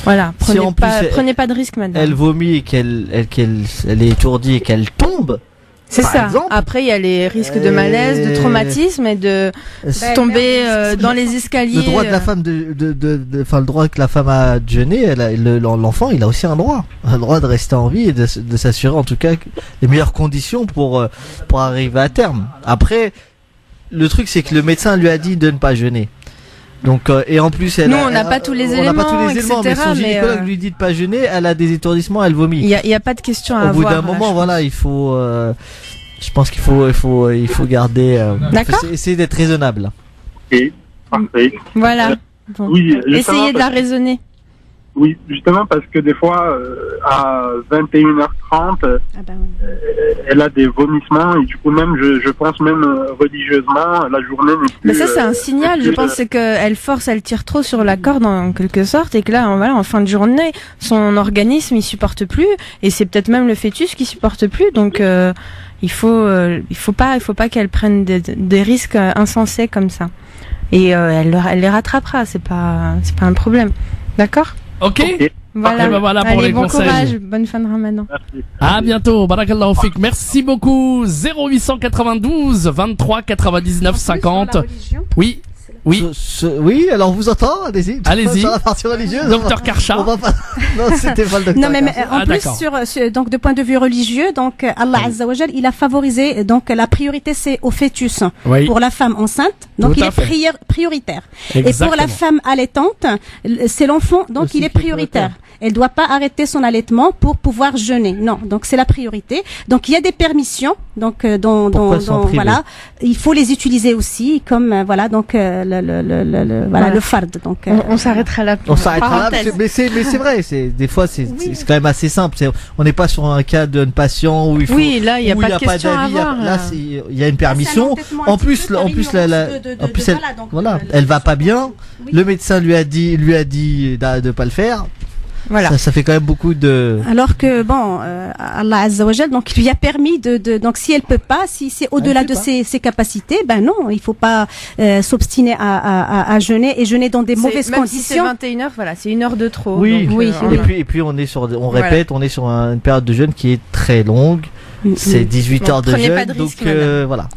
voilà, prenez pas de risque, madame. Elle vomit et qu'elle est étourdie et qu'elle tombe. C'est ça. Exemple. Après, il y a les risques de malaise, de traumatisme et de tomber dans les escaliers. Le droit de la femme le droit que la femme a de jeûner, l'enfant, il a aussi un droit de rester en vie et de s'assurer en tout cas les meilleures conditions pour arriver à terme. Après, le truc c'est que le médecin lui a dit de ne pas jeûner. Donc et en plus nous on n'a pas tous les éléments, etc. Mais son gynécologue lui dit de pas jeûner, elle a des étourdissements, elle vomit. Il y a pas de question à avoir. Au bout d'un moment, voilà, il faut. Je pense qu'il faut garder. Essayer d'être raisonnable. Ok, parfait. Voilà. Bon. Oui, essayez de la raisonner. Oui, justement parce que des fois, à 21h30, elle a des vomissements et du coup même, je pense même religieusement, la journée n'est plus... Mais ça c'est un signal, je pense, c'est qu'elle tire trop sur la corde en quelque sorte, et que là, en fin de journée, son organisme il supporte plus, et c'est peut-être même le fœtus qui supporte plus, donc il faut pas qu'elle prenne des risques insensés comme ça. Et elle les rattrapera, c'est pas un problème. D'accord ? Ok. Voilà. Voilà pour allez, les bon conseils. Courage, bonne fin de Ramadan. Merci. À bientôt, barakallahu fik. Merci beaucoup. 0892 23 99 50. Oui. Oui, alors on vous entend, allez-y. Allez-y. Sur la partie religieuse. Docteur Karcha. Non, c'était pas le docteur. Non, mais en plus donc de point de vue religieux, donc Allah Azza wa Jal, il a favorisé, donc la priorité c'est au fœtus. Oui. Pour la femme enceinte, donc il est prioritaire. Exactement. Et pour la femme allaitante, c'est l'enfant, donc aussi il est prioritaire. Elle doit pas arrêter son allaitement pour pouvoir jeûner. Non, donc c'est la priorité. Donc il y a des permissions, donc voilà, il faut les utiliser aussi, comme voilà, donc le fard. Donc on s'arrêtera là. On s'arrêtera là, mais c'est vrai, des fois c'est quand même assez simple. On n'est pas sur un cas d'un patient où il faut. Oui, là il y a pas de question à avoir. Là il y a une permission. En plus elle va pas bien. Le médecin lui a dit de pas le faire. Voilà. Ça fait quand même beaucoup de. Alors que Allah Azza wa Jal, donc lui a permis donc si elle peut pas, si c'est au-delà de ses capacités, ben non, il faut pas s'obstiner à jeûner et jeûner dans des mauvaises conditions. Si c'est 21h, voilà, c'est 1 heure de trop. Oui. Donc, et puis on est sur une période de jeûne qui est très longue. C'est 18 heures de jeûne, donc voilà.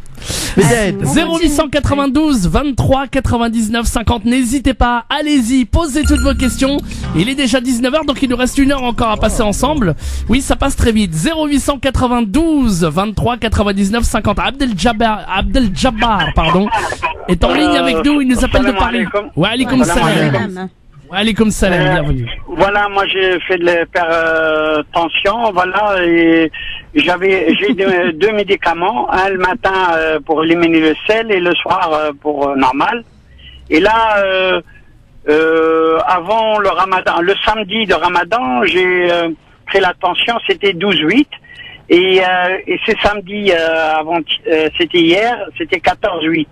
0892 23 99 50. N'hésitez pas, allez-y, posez toutes vos questions. Il est déjà 19h, donc il nous reste 1 heure encore à passer ensemble. Oui, ça passe très vite. 0892 23 99 50. Abdel Jabbar, pardon, est en ligne avec nous. Il nous appelle de Paris. Wa alaykoum salam. Wa alaykoum salam, bienvenue. Voilà, moi j'ai fait de l'hypertension, voilà, et j'ai deux médicaments, un le matin pour éliminer le sel et le soir pour normal. Et là, avant le Ramadan, le samedi de Ramadan, j'ai pris la tension, c'était 12,8. Et ce samedi, c'était hier, c'était 14,8.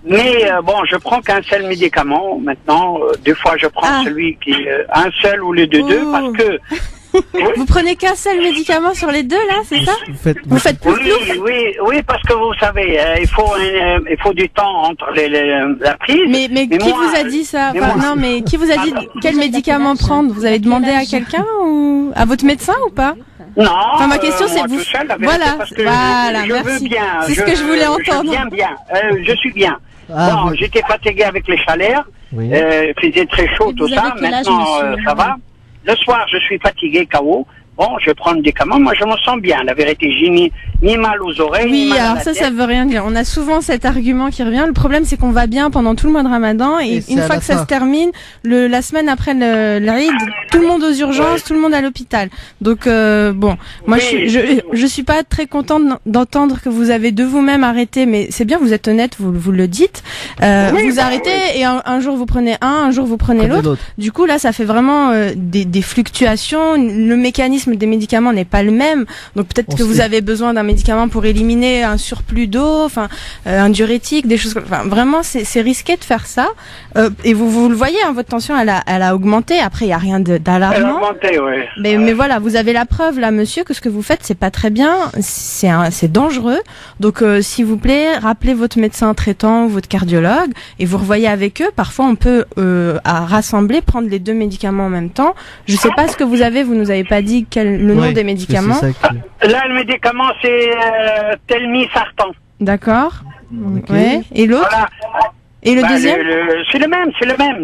Mais bon, je prends qu'un seul médicament maintenant. Des fois, je prends celui qui un seul ou les deux, parce que vous prenez qu'un seul médicament sur les deux là, c'est ça? Vous faites plus oui, parce que vous savez, il faut du temps entre la prise. Mais qui vous a dit ça? Non, mais qui vous a dit quel médicament prendre? Vous avez demandé à quelqu'un ou à votre médecin ou pas? Non. Enfin, ma question c'est vous. Voilà, merci. C'est ce que je voulais entendre. Je suis bien. Bon, j'étais fatigué avec les chaleurs. Il faisait très chaud, tout ça. Maintenant, ça va. Le soir, je suis fatigué, KO. Bon, je prends le médicament, moi je me sens bien. La vérité, j'ai ni mal aux oreilles. Oui, ni mal alors ça veut rien dire. On a souvent cet argument qui revient. Le problème, c'est qu'on va bien pendant tout le mois de Ramadan et une fois que ça se termine, la semaine après l'Aïd, tout le monde aux urgences, tout le monde à l'hôpital. Donc bon, moi je suis pas très contente d'entendre que vous avez de vous-même arrêté, mais c'est bien, vous êtes honnête, vous le dites. Vous arrêtez et un jour vous prenez un jour vous prenez l'autre. Du coup là, ça fait vraiment des fluctuations. Le mécanisme des médicaments n'est pas le même, donc peut-être que vous avez besoin d'un médicament pour éliminer un surplus d'eau, enfin un diurétique, des choses. Enfin vraiment, c'est risqué de faire ça. Et vous le voyez, hein, votre tension, elle a augmenté. Après, il y a rien d'alarmant. Elle a augmenté, oui. Mais voilà, vous avez la preuve là, monsieur, que ce que vous faites, c'est pas très bien. C'est dangereux. Donc, s'il vous plaît, rappelez votre médecin traitant ou votre cardiologue et vous revoyez avec eux. Parfois, on peut rassembler, prendre les deux médicaments en même temps. Je sais pas ce que vous avez. Vous nous avez pas dit le nom des médicaments. Là, le médicament, c'est Telmisartan. D'accord. Okay. Ouais. Et l'autre? Voilà. Et le deuxième? C'est le même.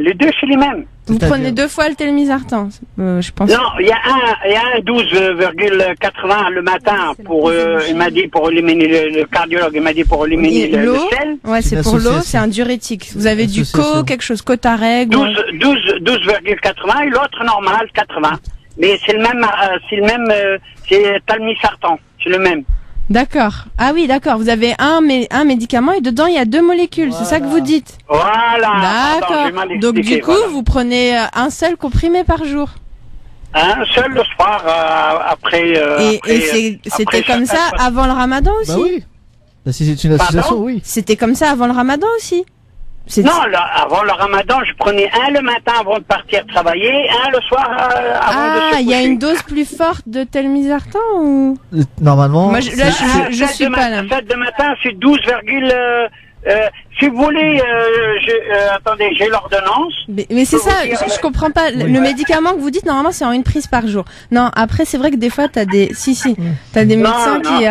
Les deux, c'est les mêmes. Vous prenez 2 fois le Telmisartan, je pense. Non, il y a un 12,80 le matin pour, il m'a dit pour éliminer le cardiologue, il m'a dit pour éliminer le sel. Ouais, c'est pour l'eau, c'est un diurétique. Vous avez du quelque chose, Cotareg. 12,80 et l'autre normal, 80. Mais c'est le même, c'est Telmisartan, c'est le même. D'accord. Ah oui, d'accord. Vous avez un médicament et dedans il y a 2 molécules. Voilà. C'est ça que vous dites. Voilà. D'accord. Donc du coup, vous prenez un seul comprimé par jour. Un seul le soir après. Et c'était comme ça avant le Ramadan aussi. Bah oui. Si c'est une association, oui. C'était comme ça avant le Ramadan aussi. Non, avant le Ramadan, je prenais un le matin avant de partir travailler, un le soir avant de se coucher. Il y a une dose plus forte de Telmisartan ou normalement. Moi, je suis pas là. Celle de matin, c'est 12, si vous voulez, attendez, j'ai l'ordonnance. Mais c'est ça, je comprends pas. Oui. Le médicament que vous dites, normalement, c'est en une prise par jour. Non, après, c'est vrai que des fois, t'as des médecins qui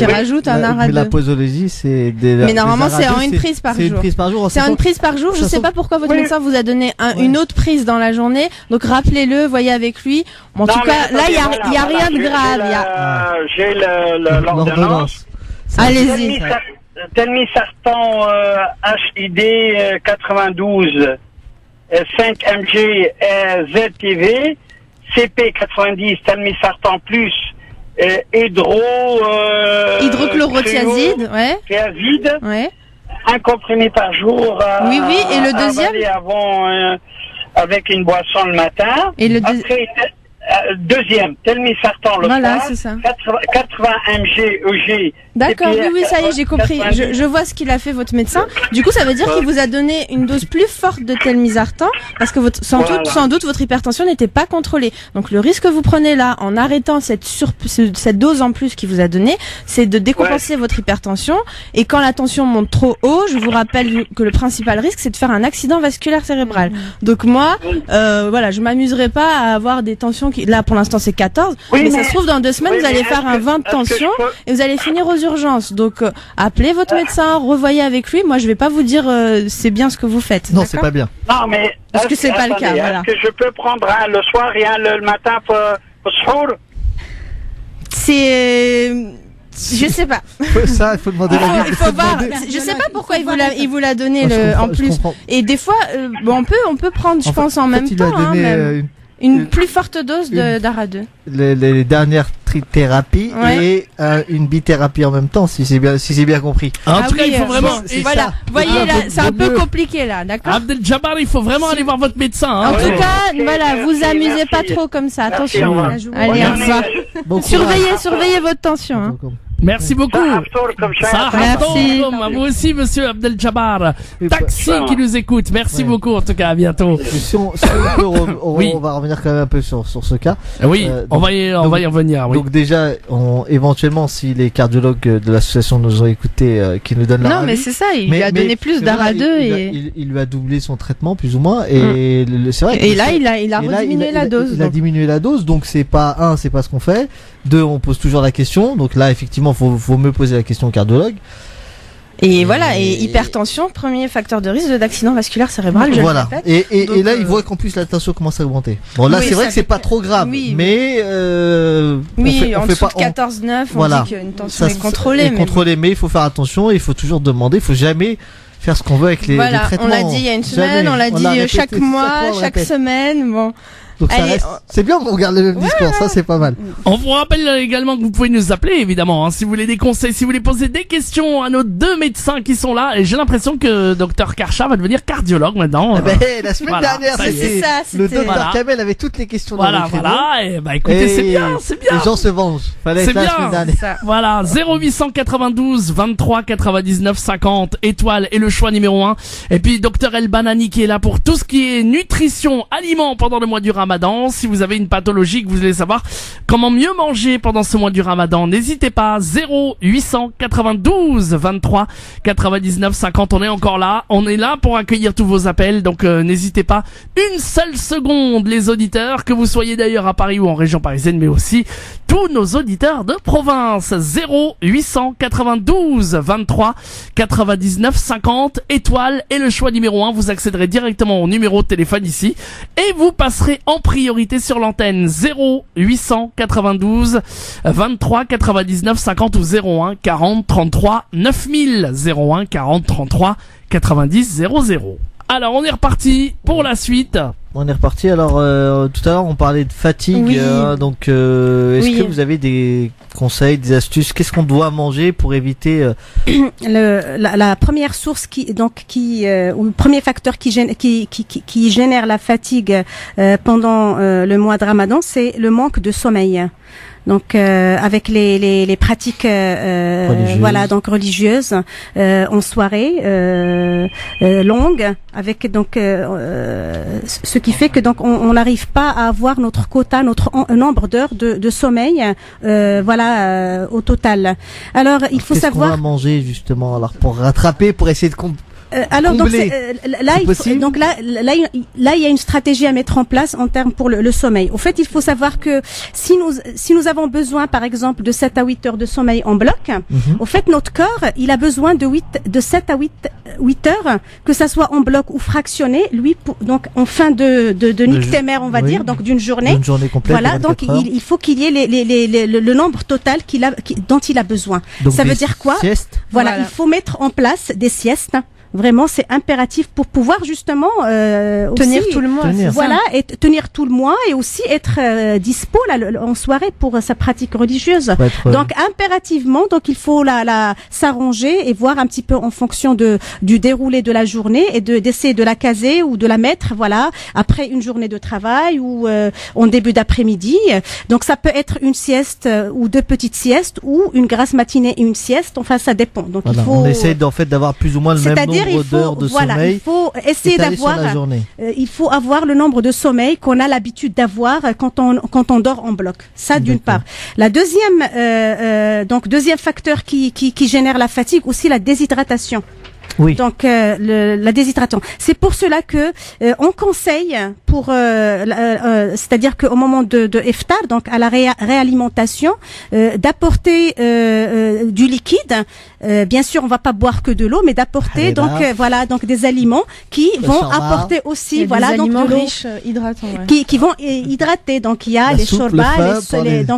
rajoutent un arrêt. Mais la posologie, c'est mais normalement, c'est en une prise par jour. C'est une prise par jour. C'est en une prise par jour. Je sais pas pourquoi votre médecin vous a donné une autre prise dans la journée. Donc, rappelez-le, voyez avec lui. En tout cas, là, il y a rien de grave. J'ai l'ordonnance. Allez-y. Telmisartan HID 92 5 mg ZTV CP 90 Telmisartan plus hydrochlorothiazide, ouais. Un comprimé par jour. Oui, et le deuxième avec une boisson le matin. Et le deuxième, Telmisartan le soir, c'est ça. 80 mg EG. D'accord, oui, ça y est, j'ai compris. Je vois ce qu'il a fait votre médecin. Du coup, ça veut dire qu'il vous a donné une dose plus forte de Telmisartan parce que sans doute votre hypertension n'était pas contrôlée. Donc le risque que vous prenez là en arrêtant cette dose en plus qu'il vous a donnée, c'est de décompenser votre hypertension. Et quand la tension monte trop haut, je vous rappelle que le principal risque, c'est de faire un accident vasculaire cérébral. Donc moi, je m'amuserai pas à avoir des tensions qui là pour l'instant c'est 14, mais ça se trouve dans 2 semaines vous allez faire un 20 de tension et vous allez finir aux urgences. Donc appelez votre médecin, revoyez avec lui. Moi je vais pas vous dire c'est bien ce que vous faites. Non, c'est pas bien. Non, mais parce que c'est pas le cas. Voilà. Est-ce que je peux prendre un le soir et un le matin pour soir? C'est je sais pas. Ça, il faut demander la il faut voir. Je sais pas pourquoi il vous l'a donné en plus. Et des fois, on peut prendre, je pense, en même temps. Une plus forte dose d'Ara2. Les dernières thérapies et une bithérapie en même temps, si c'est bien compris. En tout cas, il faut vraiment. Voilà. Vous voyez là, c'est un peu compliqué là, d'accord. Abdel Jabbar, il faut vraiment aller voir votre médecin. En tout cas, voilà, vous amusez pas trop comme ça. Attention. Allez, au revoir. Surveillez votre tension. Merci beaucoup. Merci. À vous aussi, monsieur Abdel Jabbar. Taxi qui nous écoute. Merci beaucoup, en tout cas. À bientôt. Si on va revenir quand même un peu sur ce cas. Oui, on va y revenir. Oui. Donc déjà, éventuellement, si les cardiologues de l'association nous ont écouté, qui nous donnent la non, mais c'est ça. Il lui a donné plus d'Ara2 et il lui a doublé son traitement plus ou moins. Et c'est vrai. Et là, il a rediminué la dose. Il a diminué la dose. Donc c'est pas ce qu'on fait. 2, on pose toujours la question. Donc là, effectivement, faut mieux poser la question au cardiologue. Et voilà, et hypertension, premier facteur de risque d'accident vasculaire cérébral. Voilà. Et là, il voit qu'en plus la tension commence à augmenter. Bon, là, c'est vrai que c'est pas trop grave, mais en dessous de 14,9, on dit qu'une tension est contrôlée. Mais il faut faire attention. Il faut toujours demander. Il faut jamais faire ce qu'on veut avec les traitements. On l'a dit il y a une semaine, on l'a dit chaque mois, chaque semaine. Bon. Donc ça reste, c'est bien qu'on garde le même discours, ça c'est pas mal. On vous rappelle également que vous pouvez nous appeler évidemment, si vous voulez des conseils, si vous voulez poser des questions à nos 2 médecins qui sont là. Et j'ai l'impression que Dr Karcha va devenir cardiologue maintenant. La semaine dernière, c'était le Dr Kamel avait toutes les questions. Voilà. Et écoutez, c'est bien. Les gens se vengent. C'est bien. Voilà, 0892 23 99 50 étoile et le choix numéro 1. Et puis Dr El Banani qui est là pour tout ce qui est nutrition, aliments pendant le mois du Ramadan. Si vous avez une pathologie, que vous voulez savoir comment mieux manger pendant ce mois du Ramadan, n'hésitez pas. 0892 23 99 50. On est encore là. On est là pour accueillir tous vos appels. Donc n'hésitez pas une seule seconde, les auditeurs, que vous soyez d'ailleurs à Paris ou en région parisienne, mais aussi tous nos auditeurs de province. 0892 23 99 50 étoile et le choix numéro 1. Vous accéderez directement au numéro de téléphone ici et vous passerez en priorité sur l'antenne. 0892 23 99 50 ou 01 40 33 9000. 01 40 33 90 00. Alors on est reparti pour la suite. On est reparti. Alors tout à l'heure on parlait de fatigue. Oui. Donc est-ce que vous avez des conseils, des astuces? Qu'est-ce qu'on doit manger pour éviter la première source ou le premier facteur qui génère la fatigue pendant le mois de Ramadan, c'est le manque de sommeil. Donc avec les pratiques religieuses en soirée longue, avec ce qui fait que on n'arrive pas à avoir notre quota, notre nombre d'heures de sommeil au total. Alors il faut savoir qu'on va manger justement pour rattraper, pour essayer de alors donc il y a une stratégie à mettre en place en termes pour le sommeil. Au fait, il faut savoir que si nous avons besoin par exemple de 7 à 8 heures de sommeil en bloc, au fait notre corps, il a besoin de 7 à 8 heures, que ça soit en bloc ou fractionné, donc en fin de nictémère, on va dire, donc d'une journée complète. Voilà, donc il faut qu'il y ait le nombre total dont il a besoin. Donc ça veut dire quoi? Siestes. Voilà, il faut mettre en place des siestes. Vraiment, c'est impératif pour pouvoir justement tenir tout le mois. Et tenir tout le mois et aussi être dispo en soirée pour sa pratique religieuse. Donc impérativement, il faut s'arranger et voir un petit peu en fonction du déroulé de la journée et d'essayer de la caser ou de la mettre après une journée de travail ou en début d'après-midi. Donc ça peut être une sieste ou 2 petites siestes ou une grasse matinée et une sieste. Enfin, ça dépend. Donc on essaie d'avoir plus ou moins le même nombre d'heures de sommeil. Il faut essayer d'avoir. Il faut avoir le nombre de sommeil qu'on a l'habitude d'avoir quand on dort en bloc. Ça d'une part. La deuxième facteur qui génère la fatigue aussi, la déshydratation. donc la déshydratation. C'est pour cela que on conseille pour c'est-à-dire qu'au moment de iftar, donc à la réalimentation, d'apporter du liquide. Bien sûr, on va pas boire que de l'eau, mais d'apporter donc des aliments qui vont apporter aussi des aliments de l'eau riches hydratants, qui vont hydrater. Donc il y a les shorbas,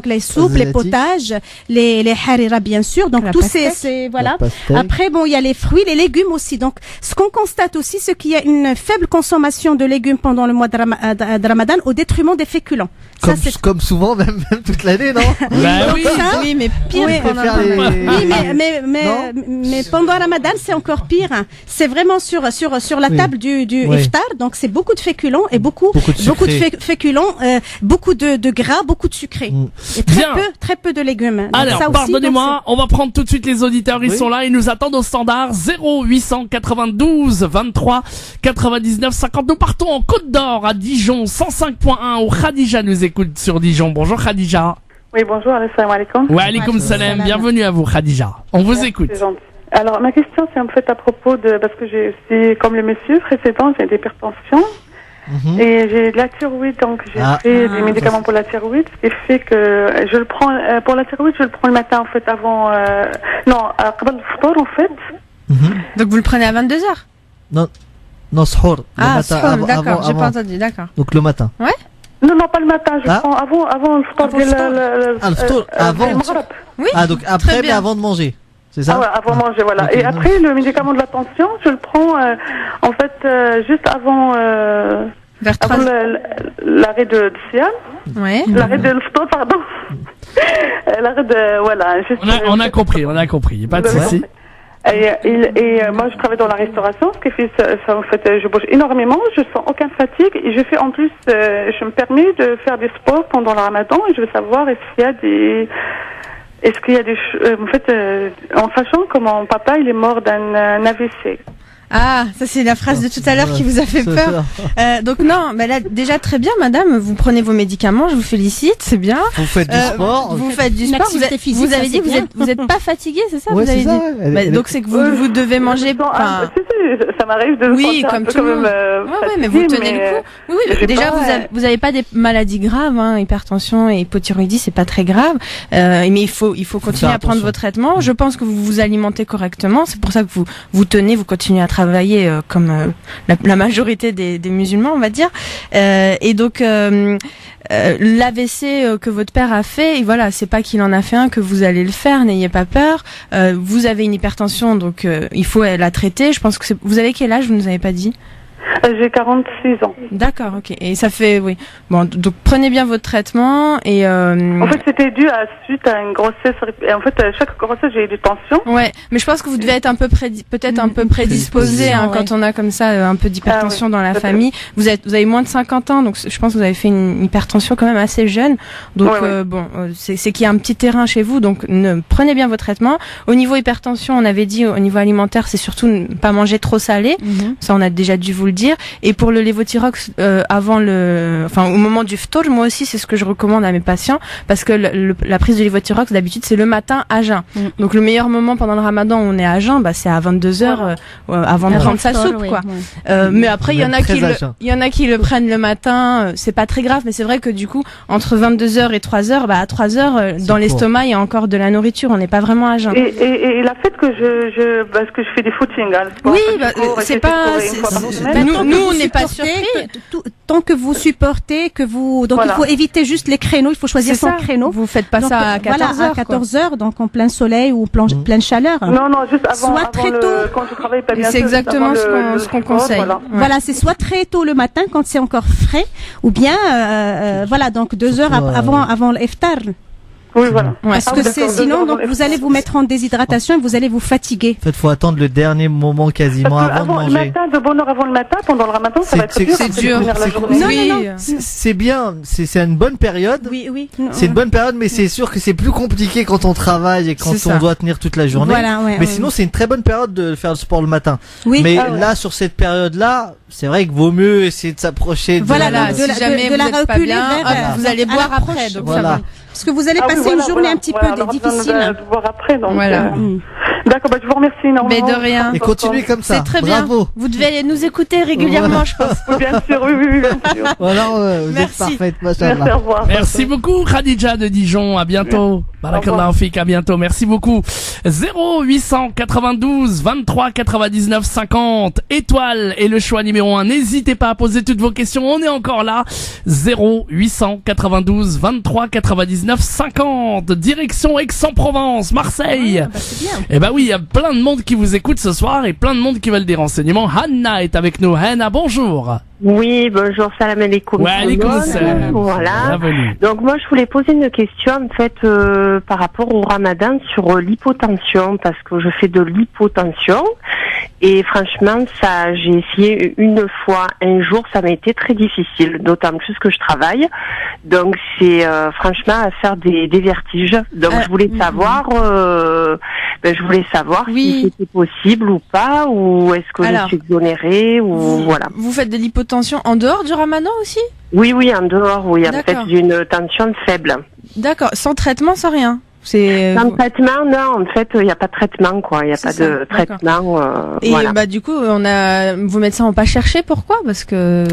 les soupes, les potages, les harira bien sûr. Donc tous ces voilà. Après bon, il y a les fruits, les légumes aussi. Donc ce qu'on constate aussi, c'est qu'il y a une faible consommation de légumes pendant le mois de Ramadan au détriment des féculents. Comme souvent, même toute l'année, non? Oui, mais pire. Mais pendant Ramadan, c'est encore pire. C'est vraiment sur la table du iftar. Donc c'est beaucoup de féculents et beaucoup de féculents, beaucoup de gras, beaucoup de sucré. Et très peu de légumes. Alors, pardonnez-moi, on va prendre tout de suite les auditeurs. Ils sont là, ils nous attendent au standard 0892 23 99 50. Nous partons en Côte d'Or à Dijon 105.1 où Khadija nous écoute sur Dijon. Bonjour Khadija. Oui, bonjour, assalamu alaikum. Wa alaikum salam, bienvenue à vous Khadija. On vous écoute. Alors, ma question, c'est en fait à propos parce que j'ai aussi, comme le monsieur précédent, j'ai des hypertension. Et j'ai de la thyroïde, donc j'ai pris des médicaments pour la thyroïde, ce qui fait que je le prends, pour la thyroïde, je le prends le matin, en fait, avant, avant le ftour, en fait. Donc vous le prenez à 22h? Non, sahur. Sahur, d'accord, j'ai pas entendu, d'accord. Donc le matin. Ouais? Non, pas le matin, je prends avant le ftour. Le ftour, avant. Oui. Donc après, mais avant de manger. C'est ça? Avant manger, voilà. Okay, et après, le médicament de la tension, je le prends, en fait, juste avant, avant l'arrêt de Siam. Ouais. L'arrêt de l'ftour, pardon. L'arrêt de, voilà. Juste, on a compris. Pas de souci. Et moi, je travaille dans la restauration, ce qui fait ça, en fait, je bouge énormément, je sens aucune fatigue, et je fais en plus, je me permets de faire des sports pendant le Ramadan, et je veux savoir est-ce qu'il y a des en fait, en sachant que mon papa, il est mort d'un AVC. Ah, ça c'est la phrase de tout à l'heure qui vous a fait peur. Donc non, mais là déjà très bien, madame. Vous prenez vos médicaments, je vous félicite, c'est bien. Vous faites du sport. Vous faites du sport. Vous avez dit que vous êtes pas fatigué, c'est ça? Ouais, vous avez dit. Donc c'est que vous devez manger. Ça m'arrive de. Oui, comme tout le monde. Ouais, mais vous tenez le coup. Oui. Déjà vous avez pas des maladies graves, hein, hypertension et hypothyroïdie, c'est pas très grave. Mais il faut continuer à prendre vos traitements. Je pense que vous vous alimentez correctement. C'est pour ça que vous tenez, vous continuez à travailler comme la majorité des musulmans, on va dire. Et donc l'AVC que votre père a fait, et voilà, c'est pas qu'il en a fait un que vous allez le faire, n'ayez pas peur. Vous avez une hypertension, donc il faut la traiter. Je pense que vous avez quel âge? Vous nous avez pas dit. J'ai 46 ans. D'accord, ok. Et ça fait, oui. Bon, donc prenez bien votre traitement et. En fait, c'était dû suite à une grossesse. Et en fait, chaque grossesse, j'ai eu des tensions. Ouais, mais je pense que vous devez être un peu peut-être un peu prédisposé quand on a comme ça un peu d'hypertension dans la famille. Vous avez moins de 50 ans, donc je pense que vous avez fait une hypertension quand même assez jeune. Donc bon, c'est qu'il y a un petit terrain chez vous, donc prenez bien votre traitement. Au niveau hypertension, on avait dit au niveau alimentaire, c'est surtout ne pas manger trop salé. Ça, on a déjà dû vous le dire. Et pour le lévothyrox, au moment du ftour, moi aussi, c'est ce que je recommande à mes patients, parce que la prise de lévothyrox, d'habitude, c'est le matin à jeun. Donc le meilleur moment pendant le Ramadan où on est à jeun, c'est à 22h avant de prendre sa soupe, quoi. Mais après, il y en a qui le prennent le matin, c'est pas très grave, mais c'est vrai que du coup, entre 22h et 3h, à 3h, dans l'estomac, il y a encore de la nourriture, on n'est pas vraiment à jeun. Et la fait que parce que je fais des footings, hein, oui, c'est pas, nous, on n'est pas surpris. Tant que vous supportez, donc il faut éviter juste les créneaux, il faut choisir son créneau. Vous faites pas ça à 14h. Voilà, à 14h, donc en plein soleil ou pleine chaleur. Non, juste avant. Soit très tôt. Quand je travaille pas bien. C'est exactement ce qu'on conseille. Voilà, c'est soit très tôt le matin quand c'est encore frais, ou bien, donc 2 heures avant l'iftar. Oui, voilà. Parce que sinon, donc, vous allez vous mettre en déshydratation et vous allez vous fatiguer. En fait, faut attendre le dernier moment quasiment avant de manger. Le matin, de bonne heure avant le matin, pendant le Ramadan, ça va être dur. C'est dur. Non. C'est bien. C'est une bonne période. Oui. C'est une bonne période, mais c'est sûr que c'est plus compliqué quand on travaille et quand on doit tenir toute la journée. Mais sinon, c'est une très bonne période de faire le sport le matin. Mais là, sur cette période-là, c'est vrai qu'il vaut mieux essayer de s'approcher de la reculer vers, vous allez boire après, donc ça va. Parce que vous allez passer une journée un petit peu difficile. Boire après, donc. Voilà. D'accord, je vous remercie énormément. Mais de rien. Et continuez comme ça. C'est très Bravo. bien. Vous devez nous écouter régulièrement, je pense. Bien sûr, oui, bien sûr. Voilà, vous êtes parfaite, machallah. Merci, au revoir. Merci beaucoup Khadija de Dijon, à bientôt. Barakallahu fik, à bientôt. Merci beaucoup. 0892 23 99 50 étoile est le choix numéro 1. N'hésitez pas à poser toutes vos questions. On est encore là. 0892 23 99 50. Direction Aix-en-Provence, Marseille. Eh ben oui, il y a plein de monde qui vous écoute ce soir et plein de monde qui veulent des renseignements. Hanna est avec nous. Hanna, bonjour. Oui, bonjour, salam alaikum. Ouais, alaikum salam. Voilà. Bienvenue. Donc moi, je voulais poser une question en fait par rapport au Ramadan sur l'hypotension, parce que je fais de l'hypotension et franchement, ça, j'ai essayé une fois, un jour, ça m'a été très difficile, d'autant plus que je travaille. Donc c'est franchement à faire des vertiges. Donc je voulais savoir, si c'était possible ou pas, ou est-ce que je suis exonérée, ou voilà. Vous faites de l'hypotension en dehors du Ramadan aussi? Oui, en dehors, oui. En fait, j'ai une tension faible. D'accord, sans traitement, sans rien? Sans traitement, non, en fait, il n'y a pas de traitement, quoi. Il n'y a pas de traitement. Et voilà. du coup, vos médecins n'ont pas cherché, pourquoi? Parce que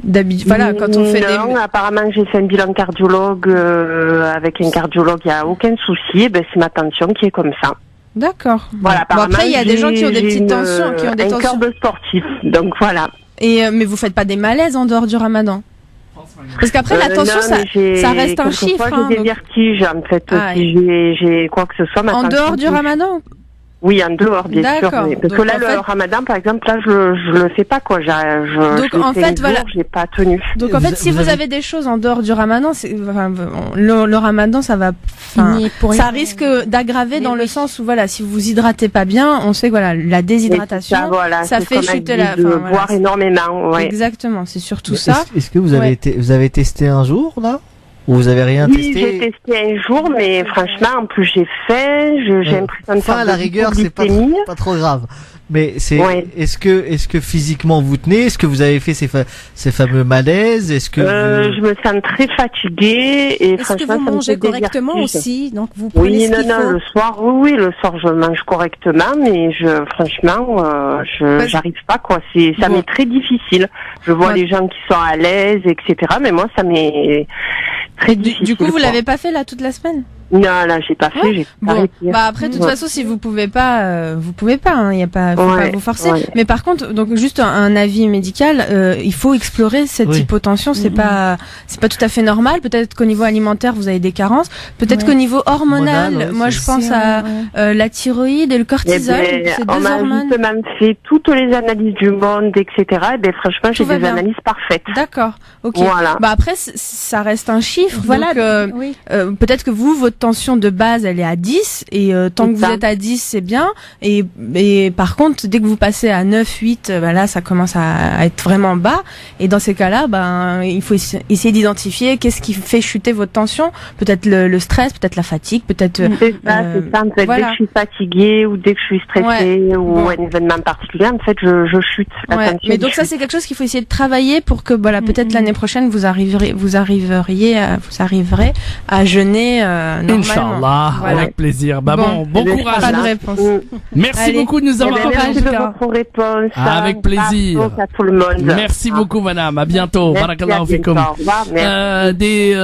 d'habitude, voilà, quand on fait non, apparemment, j'ai fait un bilan cardiologue avec un cardiologue, il n'y a aucun souci. C'est ma tension qui est comme ça. D'accord. Voilà. Bon, après, il y a des gens qui ont des petites tensions, qui ont des tensions. Un cœur de sportif, donc voilà. Et mais vous faites pas des malaises en dehors du Ramadan? Parce qu'après la tension, ça reste un chiffre. J'ai des vertiges en fait. Si j'ai quoi que ce soit. En dehors du Ramadan? Oui, en dehors, bien sûr. Parce que là, le Ramadan, par exemple, là, je le fais pas, quoi. Donc, en fait, voilà. J'ai pas tenu. Donc, en fait, si vous avez des choses en dehors du Ramadan, le Ramadan, ça va, ça risque d'aggraver dans le sens où, voilà, si vous vous hydratez pas bien, on sait que, voilà, la déshydratation, ça fait chuter la, boire énormément, ouais. Exactement, c'est surtout ça. Est-ce que vous avez testé un jour, là? Ou vous avez rien testé? Oui, j'ai testé un jour, mais franchement, en plus j'ai faim, j'ai l'impression de faire à la rigueur, c'est pas trop grave. Mais est-ce que physiquement vous tenez? Est-ce que vous avez fait ces fameux malaises? Est-ce que je me sens très fatiguée et est-ce que vous mangez correctement aussi? Donc vous prenez oui, ce qu'il faut. le soir, le soir je mange correctement, mais franchement, j'arrive pas, quoi. Ça m'est très difficile. Je vois les gens qui sont à l'aise, etc. Mais moi, ça m'est très difficile. Du coup, vous l'avez pas fait là toute la semaine? Non, là, j'ai pas fait, j'ai pas arrêté. Après, de toute façon, si vous pouvez pas, vous pouvez pas, hein, faut pas vous forcer. Mais par contre, donc, juste un avis médical, il faut explorer cette hypotension, c'est pas tout à fait normal. Peut-être qu'au niveau alimentaire, vous avez des carences. Peut-être qu'au niveau hormonal, moi, je pense à, la thyroïde et le cortisol. C'est deux hormones. On m'a justement fait toutes les analyses du monde, etc. Et franchement, j'ai des analyses parfaites. D'accord. Ok. Voilà. Après, ça reste un chiffre. Voilà. Donc, peut-être que votre tension de base elle est à 10 et tant que vous êtes à 10 c'est bien et par contre dès que vous passez à 9, 8 là ça commence à être vraiment bas et dans ces cas-là il faut essayer d'identifier qu'est-ce qui fait chuter votre tension, peut-être le stress, peut-être la fatigue, peut-être c'est ça en fait, dès que je suis fatiguée ou dès que je suis stressée ou un événement particulier en fait je chute la tension. Mais donc ça c'est quelque chose qu'il faut essayer de travailler pour que peut-être l'année prochaine vous arriverez à jeûner Inch'Allah, avec plaisir. Bon courage. Pas de réponse. Merci beaucoup de nous avoir Merci de votre réponse. Avec plaisir. À tout le monde. Merci beaucoup, madame. À bientôt. Barakallahu fikum. Des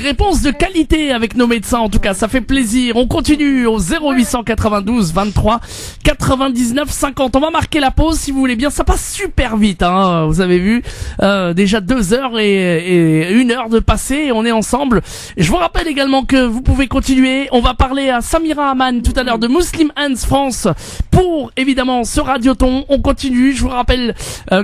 réponses de qualité avec nos médecins. En tout cas, ça fait plaisir. On continue au 0892 23 99 50. On va marquer la pause si vous voulez bien. Ça passe super vite, hein. Vous avez vu, déjà 2 heures et 1 heure de passé. On est ensemble. Et je vous rappelle également que vous pouvez continuer. On va parler à Samira Aman tout à l'heure de Muslim Hands France pour évidemment ce radioton. On continue. Je vous rappelle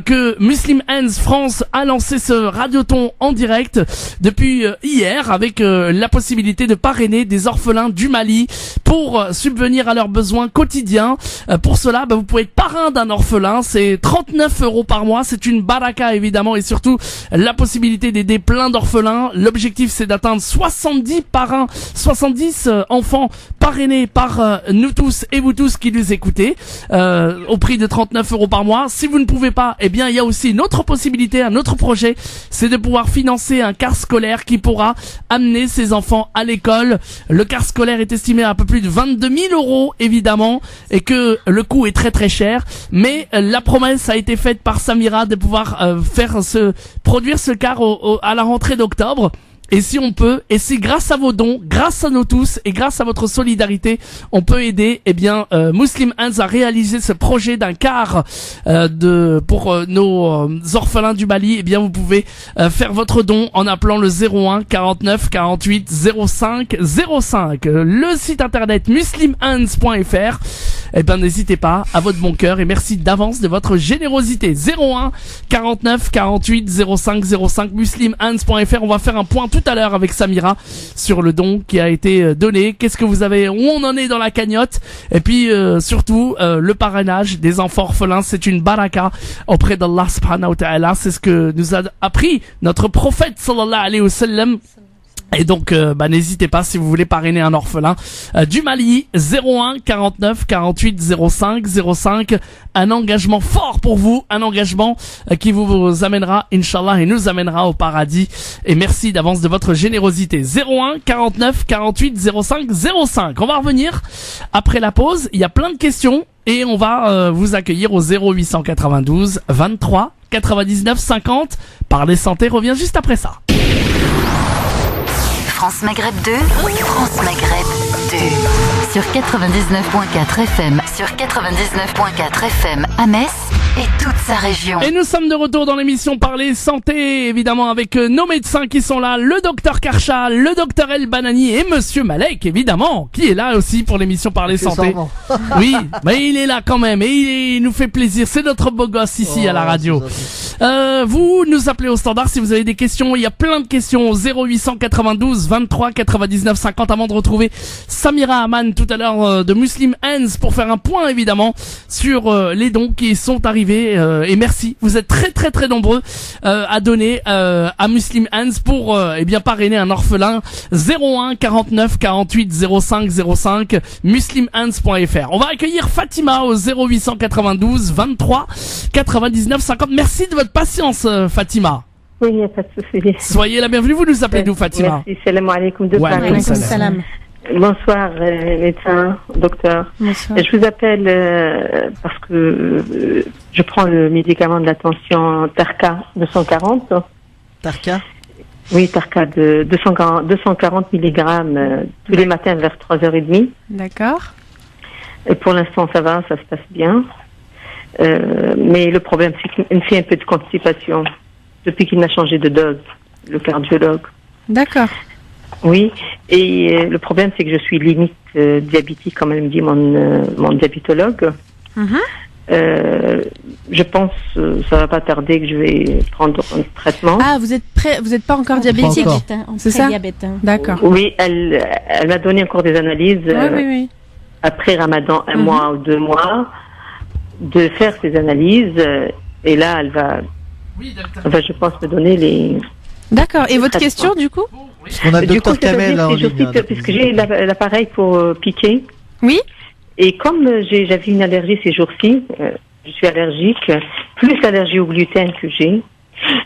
que Muslim Hands France a lancé ce radioton en direct depuis hier avec la possibilité de parrainer des orphelins du Mali pour subvenir à leurs besoins quotidiens. Pour cela, vous pouvez être parrain d'un orphelin. C'est 39 € par mois. C'est une baraka évidemment et surtout la possibilité d'aider plein d'orphelins. L'objectif c'est d'atteindre 70 parrains 70 enfants parrainés par nous tous et vous tous qui nous écoutez, au prix de 39 € par mois. Si vous ne pouvez pas, eh bien il y a aussi une autre possibilité, un autre projet, c'est de pouvoir financer un car scolaire qui pourra amener ces enfants à l'école. Le car scolaire est estimé à un peu plus de 22 000 € évidemment, et que le coût est très très cher, mais la promesse a été faite par Samira de pouvoir produire ce car à la rentrée d'octobre. Et si on peut, et si grâce à vos dons, grâce à nous tous et grâce à votre solidarité, on peut aider, eh bien, Muslim Hands a réalisé ce projet d'un car pour nos orphelins du Mali. Eh bien, vous pouvez faire votre don en appelant le 01 49 48 05 05. Le site internet muslimhands.fr. Eh ben, n'hésitez pas, à votre bon cœur, et merci d'avance de votre générosité. 01 49 48 05 05 muslimhands.fr. On va faire un point tout à l'heure avec Samira sur le don qui a été donné. Qu'est-ce que vous avez, où on en est dans la cagnotte, et puis surtout le parrainage des enfants orphelins, c'est une baraka auprès d'Allah subhanahu wa ta'ala. C'est ce que nous a appris notre prophète sallallahu alayhi wa sallam. Et donc, n'hésitez pas si vous voulez parrainer un orphelin du Mali. 01 49 48 05 05. Un engagement fort pour vous, un engagement qui vous amènera, Inch'Allah, et nous amènera au paradis. Et merci d'avance de votre générosité. 01 49 48 05 05. On va revenir après la pause. Il y a plein de questions et on va vous accueillir au 0892 23 99 50. Parler santé revient juste après ça. France Maghreb 2, France Maghreb 2, sur 99.4 FM, sur 99.4 FM à Metz et toute sa région. Et nous sommes de retour dans l'émission Parler Santé, évidemment avec nos médecins qui sont là, le docteur Karcha, le docteur El Banani et monsieur Malek, évidemment, qui est là aussi pour l'émission Parler Santé. Oui, mais il est là quand même et il nous fait plaisir, c'est notre beau gosse ici à la radio. Vous nous appelez au standard si vous avez des questions, il y a plein de questions au 0892 23 99 50 avant de retrouver Samira Aman tout à l'heure de Muslim Hands pour faire un point évidemment sur les dons qui sont arrivés et merci, vous êtes très très très nombreux à donner à Muslim Hands pour bien parrainer un orphelin. 01 49 48 05 05 muslimhands.fr. On va accueillir Fatima au 0892 23 99 50. Merci de votre patience Fatima. Oui, il n'y a pas de souci. Soyez la bienvenue, vous nous appelez d'où Fatima? Merci, salam alaikum de Paris. Salam. Bonsoir médecin, docteur. Bonsoir. Je vous appelle parce que je prends le médicament de la tension Tarka 240. Tarka? Oui, Tarka de 240 mg tous les matins vers 3h30. D'accord. Et pour l'instant ça va, ça se passe bien. Mais le problème c'est qu'il me fait un peu de constipation depuis qu'il m'a changé de dose, le cardiologue. D'accord. Oui, et le problème c'est que je suis limite diabétique, comme elle me dit mon diabétologue. Je pense ça va pas tarder que je vais prendre un traitement. Ah, vous êtes pas encore diabétique, c'est ça? D'accord. Oui, elle m'a donné encore des analyses oui. après Ramadan, un mois ou 2 mois, de faire ces analyses, et là elle va, je pense, me donner les... D'accord, et votre question du coup? Parce qu'on a le docteur Kamel en ligne. Puisque j'ai l'appareil pour piquer. Oui. Et comme j'avais une allergie ces jours-ci, je suis allergique, plus l'allergie au gluten que j'ai.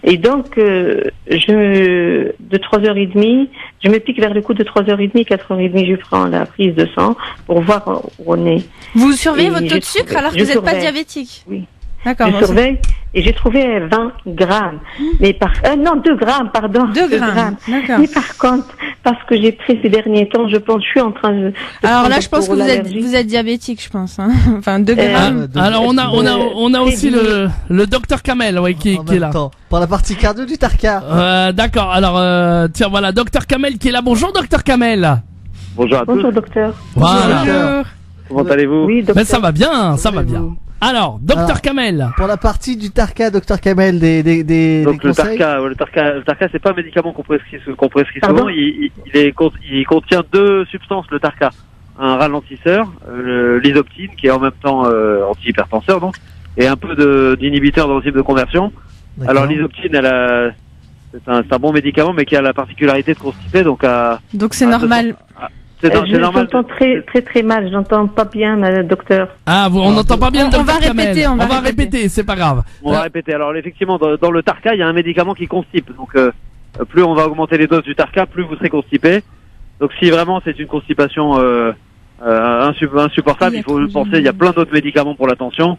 Et donc, de 3h30, je me pique vers le coup de 3h30, 4h30, je prends la prise de sang pour voir où on est. Vous surveillez votre taux de sucre alors que vous n'êtes pas diabétique? Oui. D'accord. Je surveille et j'ai trouvé 20 grammes. Mais 2 grammes, pardon. 2 grammes. D'accord. Mais par contre, parce que j'ai pris ces derniers temps, je pense, je suis en train de alors là, je pense que vous êtes diabétique, je pense. Hein. Enfin, 2 grammes. Alors on a aussi le docteur Kamel, qui est là. Pour la partie cardio du Tarka. D'accord. Alors tiens, voilà, docteur Kamel qui est là. Bonjour, docteur Kamel. Bonjour à tous. Bonjour, docteur. Voilà. Bonjour. Comment allez-vous? Oui, docteur. Ben, ça va bien, ça va bien. Alors, docteur Kamel. Pour la partie du Tarka, docteur Kamel, Donc des conseils. le Tarka, c'est pas un médicament qu'on prescrit souvent. Il contient 2 substances, le Tarka. Un ralentisseur, l'isoptine, qui est en même temps antihypertenseur, donc, et un peu d'inhibiteur d'enzyme de conversion. D'accord. Alors l'isoptine, elle a c'est un bon médicament, mais qui a la particularité de constiper, donc c'est normal. C'est normal. J'entends très mal, j'entends pas bien, docteur. Ah, on n'entend pas bien. On va répéter, on va répéter, c'est pas grave. On va répéter. Alors effectivement, dans le Tarka, il y a un médicament qui constipe. Donc plus on va augmenter les doses du Tarka, plus vous serez constipé. Donc si vraiment c'est une constipation insupportable, il faut penser, il y a plein d'autres médicaments pour la tension.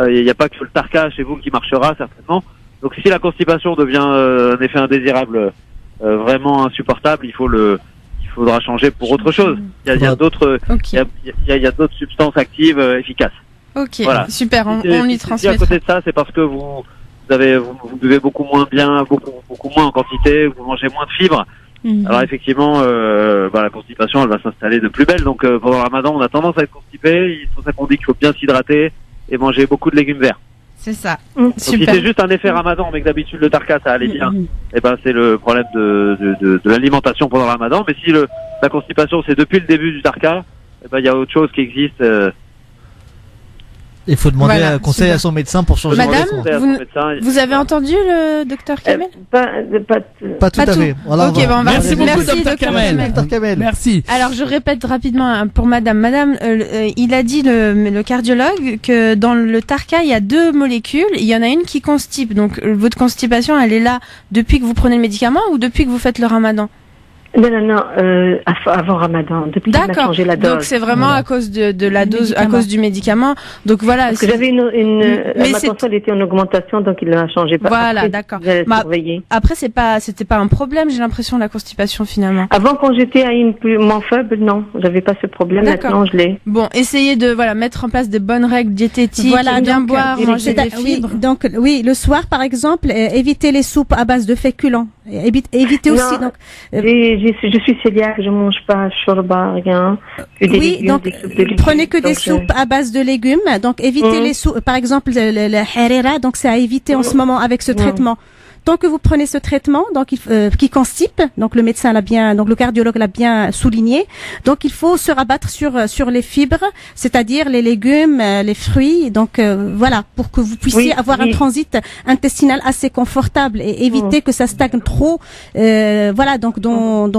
Il n'y a pas que le Tarka chez vous qui marchera certainement. Donc si la constipation devient un effet indésirable vraiment insupportable, il faudra changer pour autre chose. Il y a d'autres d'autres substances actives efficaces. Ok, voilà. Super, on y transmet. Si à côté de ça, c'est parce que vous buvez beaucoup moins bien, beaucoup moins en quantité, vous mangez moins de fibres. Alors effectivement, la constipation, elle va s'installer de plus belle. Donc pendant le Ramadan, on a tendance à être constipé. C'est pour ça qu'on dit qu'il faut bien s'hydrater et manger beaucoup de légumes verts. C'est ça. Donc si c'est juste un effet Ramadan, mais que d'habitude le Tarka ça allait bien, et ben c'est le problème de l'alimentation pendant le Ramadan. Mais si la constipation c'est depuis le début du Tarka, et ben il y a autre chose qui existe. Il faut demander un conseil à son médecin pour changer. Madame, vous avez entendu le docteur Kamel? Pas tout à fait. Voilà, merci beaucoup, docteur Kamel. Merci. Alors, je répète rapidement pour madame. Madame, il a dit le cardiologue que dans le Tarka, il y a 2 molécules. Il y en a une qui constipe. Donc, votre constipation, elle est là depuis que vous prenez le médicament ou depuis que vous faites le Ramadan? Non, avant Ramadan, depuis qu'il a changé la dose. Donc c'est vraiment à cause de la dose, à cause du médicament. Donc voilà. Parce que j'avais ma tension était en augmentation, donc il l'a changé. Voilà, d'accord. Après c'était pas un problème, j'ai l'impression, la constipation finalement. Avant, quand j'étais à moins faible, non, j'avais pas ce problème. Maintenant, je l'ai. Bon, essayez de mettre en place de bonnes règles diététiques, bien boire, manger des fibres. Donc le soir par exemple, éviter les soupes à base de féculents. Éviter aussi donc. Je suis cœliaque, je mange pas shorba, rien. Oui, donc prenez que des soupes à base de légumes. Donc évitez les soupes, par exemple le harira, donc c'est à éviter en ce moment avec ce traitement. Tant que vous prenez ce traitement, donc qui constipe, donc le cardiologue l'a bien souligné. Donc il faut se rabattre sur les fibres, c'est-à-dire les légumes, les fruits. Donc voilà, pour que vous puissiez avoir un transit intestinal assez confortable et éviter que ça stagne trop. Donc dans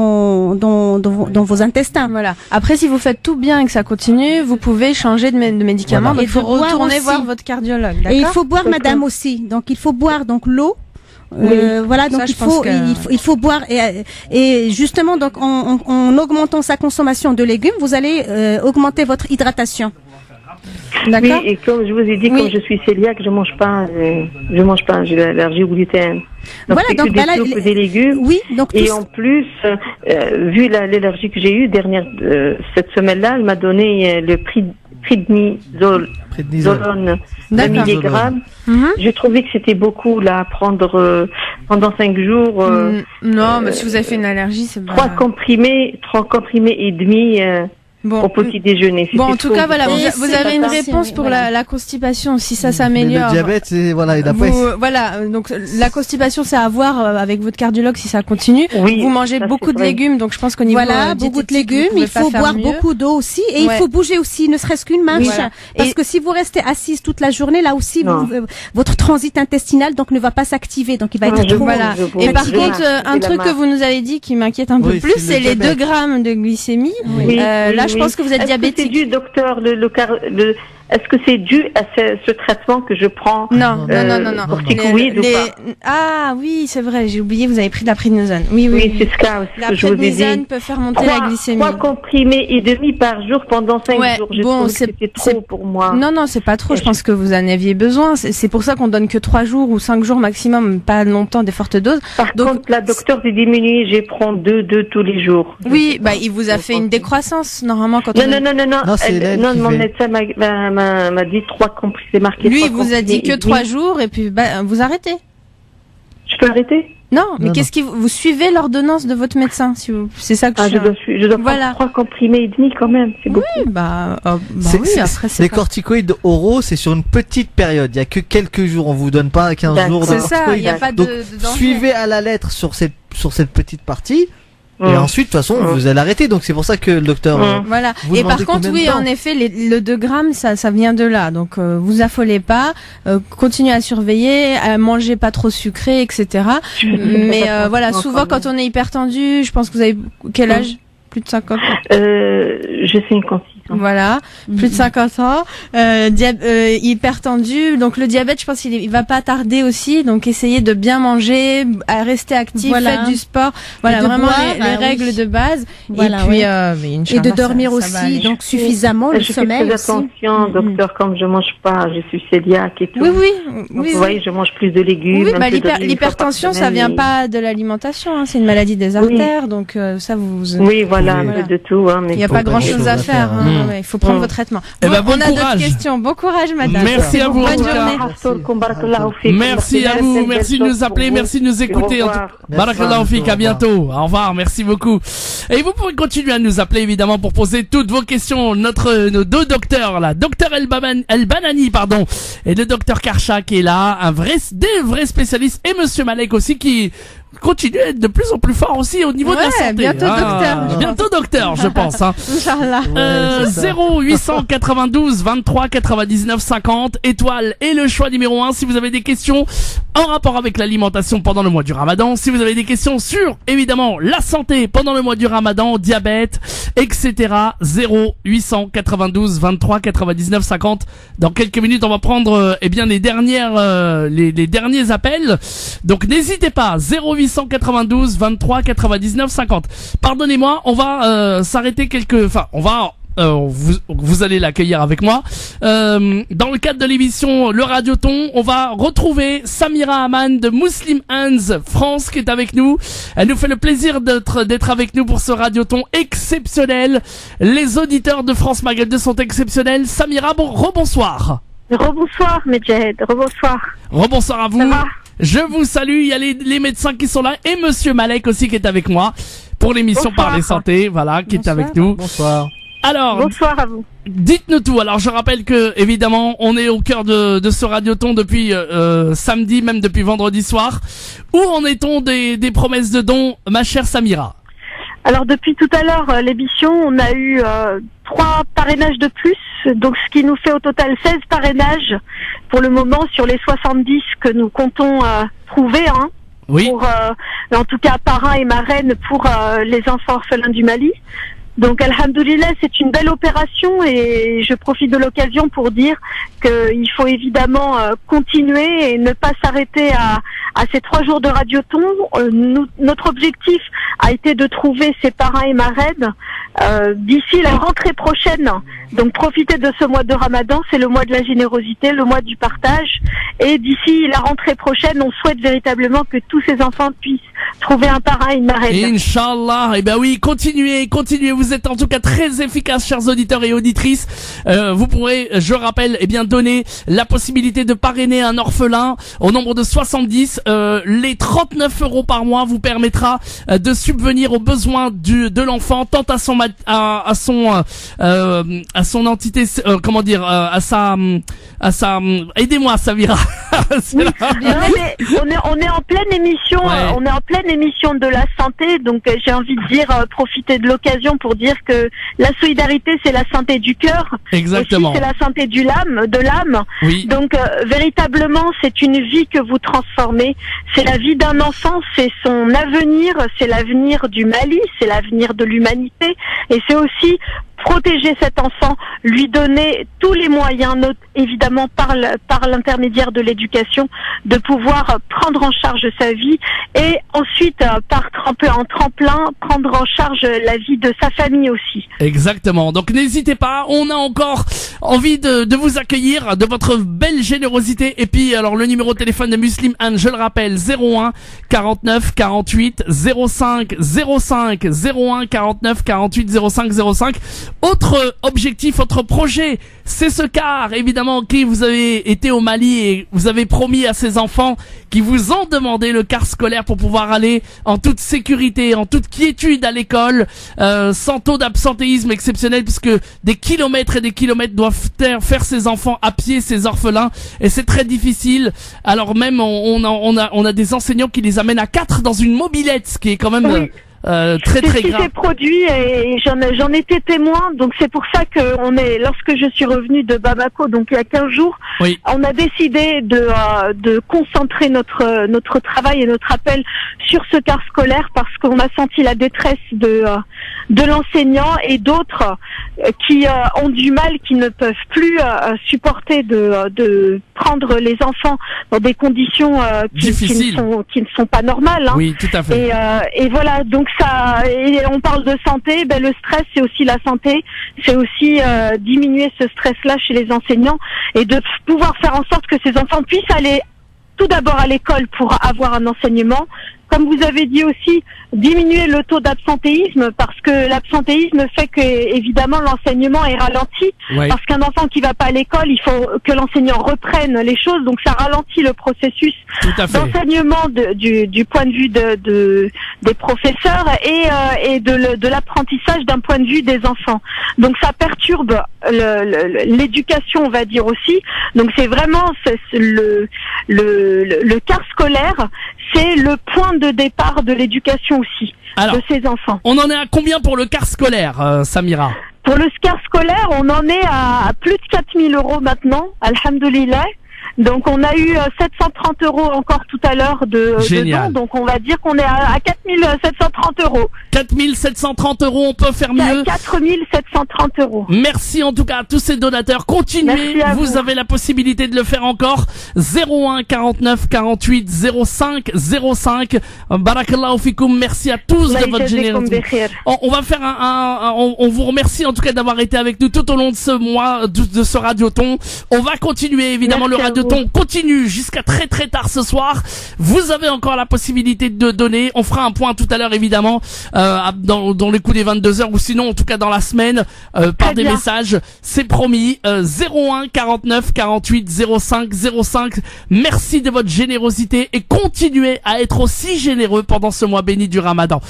vos intestins. Voilà. Après, si vous faites tout bien et que ça continue, vous pouvez changer de médicament. Voilà. Donc il faut retourner voir votre cardiologue. Et il faut boire, madame, aussi. Donc il faut boire l'eau. Donc il faut boire et justement donc en augmentant sa consommation de légumes, vous allez augmenter votre hydratation. D'accord. Oui, et comme je vous ai dit, comme je suis cœliaque, je mange pas, j'ai l'allergie au gluten. Donc voilà, donc des légumes. Oui, donc et en plus, vu l'allergie que j'ai eue cette semaine-là, elle m'a donné le prednisone 1 milligramme. J'ai trouvé que c'était beaucoup là à prendre pendant 5 jours. Non, mais si vous avez fait une allergie, c'est 3 comprimés et demi. Au petit déjeuner. Bon, en tout cas, voilà, vous avez une réponse pour la constipation, si ça s'améliore. Le diabète, donc la constipation, c'est à voir avec votre cardiologue si ça continue. Oui, vous mangez beaucoup de légumes, donc je pense qu'au niveau beaucoup de légumes, il faut boire beaucoup d'eau aussi, et il faut bouger aussi, ne serait-ce qu'une marche, parce que si vous restez assise toute la journée, là aussi, votre transit intestinal donc ne va pas s'activer, donc il va être trop. Et par contre, un truc que vous nous avez dit qui m'inquiète un peu plus, c'est les 2 grammes de glycémie. Là, je pense que vous êtes diabétique. C'est dû, docteur, est-ce que c'est dû à ce traitement que je prends? Non. Corticoïdes ou pas? Ah oui, c'est vrai, j'ai oublié, vous avez pris de la prédnisone. Oui, c'est ce cas aussi. La prédnisone peut faire monter la glycémie. 3 comprimés et demi par jour pendant 5 jours. Bon, c'était trop pour moi. Non, c'est pas trop. Je pense que vous en aviez besoin. C'est pour ça qu'on donne que 3 jours ou 5 jours maximum, pas longtemps, des fortes doses. Par contre, la docteure j'ai diminué, je prends 2 tous les jours. Oui, il vous a fait une décroissance, normalement, quand Non, mon médecin m'a dit 3 comprimés, c'est marqué. Lui, il vous a dit que 3 jours et puis vous arrêtez. Je peux arrêter? Non, mais qu'est-ce qui vous suivez l'ordonnance de votre médecin, c'est ça que je dois prendre 3 comprimés et demi quand même, c'est beaucoup. Les corticoïdes oraux, c'est sur une petite période, il y a que quelques jours, on vous donne pas 15 jours de corticoïdes. C'est ça, il y a pas donc, de danger. Suivez à la lettre sur cette petite partie. Et ensuite, de toute façon, vous allez arrêter. Donc c'est pour ça que le docteur. Voilà. Et par contre, oui, en effet, le 2 grammes, ça vient de là. Donc vous affolez pas, continuez à surveiller, à manger pas trop sucré, etc. Mais voilà, souvent quand on est hypertendu, je pense que vous avez quel âge? Plus de 50 ans. Je suis 56 ans. Voilà, plus de 50 ans, hyper tendu. Donc le diabète, je pense qu'il va pas tarder aussi. Donc essayez de bien manger, à rester actif, faites du sport. Voilà, vraiment les règles de base. Voilà, et puis et de dormir aussi, donc suffisamment, le sommeil. Je fais très attention, docteur, comme je mange pas, je suis cœliaque et tout. Oui. Donc, vous voyez, je mange plus de légumes. Oui, l'hypertension, ça vient pas de l'alimentation, hein, c'est une maladie des artères, donc ça vous. Oui, voilà. Un peu de tout, hein, mais il n'y a pas grand chose à faire. Il faut prendre vos traitements. Bon, on a d'autres questions. Bon courage, madame. Merci à vous. Bonne journée. Merci à vous. Merci de nous appeler. Merci de nous écouter. Barakallahu fik. À bientôt. Au revoir. Merci beaucoup. Et vous pouvez continuer à nous appeler, évidemment, pour poser toutes vos questions. Nos deux docteurs, là. Docteur El-Banani, pardon. Et le docteur Karcha, qui est là. Des vrais spécialistes. Et monsieur Malek aussi, qui continue à être de plus en plus fort aussi au niveau de la santé. Bientôt docteur, je pense. Inch'Allah. 0892 23 99 50 étoile et le choix numéro 1 si vous avez des questions en rapport avec l'alimentation pendant le mois du Ramadan, si vous avez des questions sur évidemment la santé pendant le mois du Ramadan, diabète, etc. 0892 23 99 50. Dans quelques minutes, on va prendre les derniers appels. Donc n'hésitez pas. 0892 23 99 50. Pardonnez-moi, on va s'arrêter vous allez l'accueillir avec moi. Dans le cadre de l'émission Le Radioton, on va retrouver Samira Aman de Muslim Hands France qui est avec nous. Elle nous fait le plaisir d'être avec nous pour ce Radioton exceptionnel. Les auditeurs de France Maghreb 2 sont exceptionnels. Samira, rebonsoir. Rebonsoir, Medjed. Rebonsoir. Rebonsoir à vous. Je vous salue. Il y a les médecins qui sont là et monsieur Malek aussi qui est avec moi pour l'émission Parler Santé. Voilà, qui est avec nous. Bonsoir. Alors, bonsoir à vous. Dites-nous tout. Alors, je rappelle que, évidemment, on est au cœur de ce radioton depuis samedi, même depuis vendredi soir. Où en est-on des promesses de dons, ma chère Samira? Alors, depuis tout à l'heure, l'émission, on a eu 3 parrainages de plus. Donc, ce qui nous fait au total 16 parrainages pour le moment sur les 70 que nous comptons trouver. Hein, oui. Pour, en tout cas, parrain et marraine pour les enfants orphelins du Mali. Donc, alhamdoulilah, c'est une belle opération et je profite de l'occasion pour dire qu'il faut évidemment continuer et ne pas s'arrêter à ces 3 jours de radioton. Notre objectif a été de trouver ces parrains et marraines d'ici la rentrée prochaine. Donc, profitez de ce mois de Ramadan, c'est le mois de la générosité, le mois du partage. Et d'ici la rentrée prochaine, on souhaite véritablement que tous ces enfants puissent trouver un parrain et une marraine. Inch'Allah. Eh ben oui, continuez. Vous êtes en tout cas très efficaces, chers auditeurs et auditrices. Vous pourrez, je rappelle, donner la possibilité de parrainer un orphelin au nombre de 70. Les 39 € par mois vous permettra de subvenir aux besoins de l'enfant, tant à son entité, aidez-moi, Samira. On est en pleine émission, on est en pleine émission de la santé, donc j'ai envie de dire, profiter de l'occasion pour dire que la solidarité, c'est la santé du cœur. Exactement. Aussi, c'est la santé de l'âme. Oui. Donc, véritablement, c'est une vie que vous transformez. C'est la vie d'un enfant, c'est son avenir, c'est l'avenir du Mali, c'est l'avenir de l'humanité. Et c'est aussi protéger cet enfant, lui donner tous les moyens, évidemment par l'intermédiaire de l'éducation, de pouvoir prendre en charge sa vie et ensuite, par tremplin, prendre en charge la vie de sa famille aussi. Exactement. Donc n'hésitez pas, on a encore envie de vous accueillir, de votre belle générosité. Et puis alors le numéro de téléphone de Muslim Anne, je le rappelle, 01 49 48 05 05 01 49 48 05 05. Autre objectif, autre projet, c'est ce car, évidemment, qui vous avez été au Mali et vous avez promis à ces enfants qui vous ont demandé le car scolaire pour pouvoir aller en toute sécurité, en toute quiétude à l'école, sans taux d'absentéisme exceptionnel, puisque des kilomètres et des kilomètres doivent faire ces enfants à pied, ces orphelins, et c'est très difficile. Alors même, on a des enseignants qui les amènent à 4 dans une mobilette, ce qui est quand même... très très grave. C'est produit et j'en étais témoin. Donc c'est pour ça que lorsque je suis revenue de Bamako, donc il y a 15 jours, on a décidé de concentrer notre travail et notre appel sur ce quart scolaire parce qu'on a senti la détresse de l'enseignant et d'autres qui ont du mal, qui ne peuvent plus supporter de prendre les enfants dans des conditions qui ne sont pas normales. Hein. Oui, tout à fait. Et voilà, donc et on parle de santé, le stress c'est aussi la santé, c'est aussi diminuer ce stress-là chez les enseignants et de pouvoir faire en sorte que ces enfants puissent aller tout d'abord à l'école pour avoir un enseignement. Comme vous avez dit aussi, diminuer le taux d'absentéisme parce que l'absentéisme fait que évidemment l'enseignement est ralenti. Ouais. Parce qu'un enfant qui va pas à l'école, il faut que l'enseignant reprenne les choses, donc ça ralentit le processus d'enseignement du point de vue des professeurs et de l'apprentissage d'un point de vue des enfants. Donc ça perturbe l'éducation, on va dire aussi. Donc c'est vraiment le quart scolaire, c'est le point de départ de l'éducation aussi. Alors, de ces enfants. On en est à combien pour le quart scolaire, Samira? Pour le quart scolaire, on en est à plus de 4 000 € maintenant, alhamdoulilah. Donc on a eu 730 € encore tout à l'heure de dons, donc on va dire qu'on est à 4 730 €. 4 730 €, on peut faire mieux. 4 730 €. Merci en tout cas à tous ces donateurs. Continuez, vous avez la possibilité de le faire encore. 01 49 48 05 05. Barakallahu fikoum, merci à tous de votre générosité. On va faire on vous remercie en tout cas d'avoir été avec nous tout au long de ce mois, de ce radioton. On va continuer évidemment le radioton. Continue jusqu'à très très tard ce soir. Vous avez encore la possibilité de donner. On fera un point tout à l'heure évidemment dans les coups des 22h ou sinon en tout cas dans la semaine par des messages. C'est promis. 01 49 48 05 05. Merci de votre générosité et continuez à être aussi généreux pendant ce mois béni du Ramadan.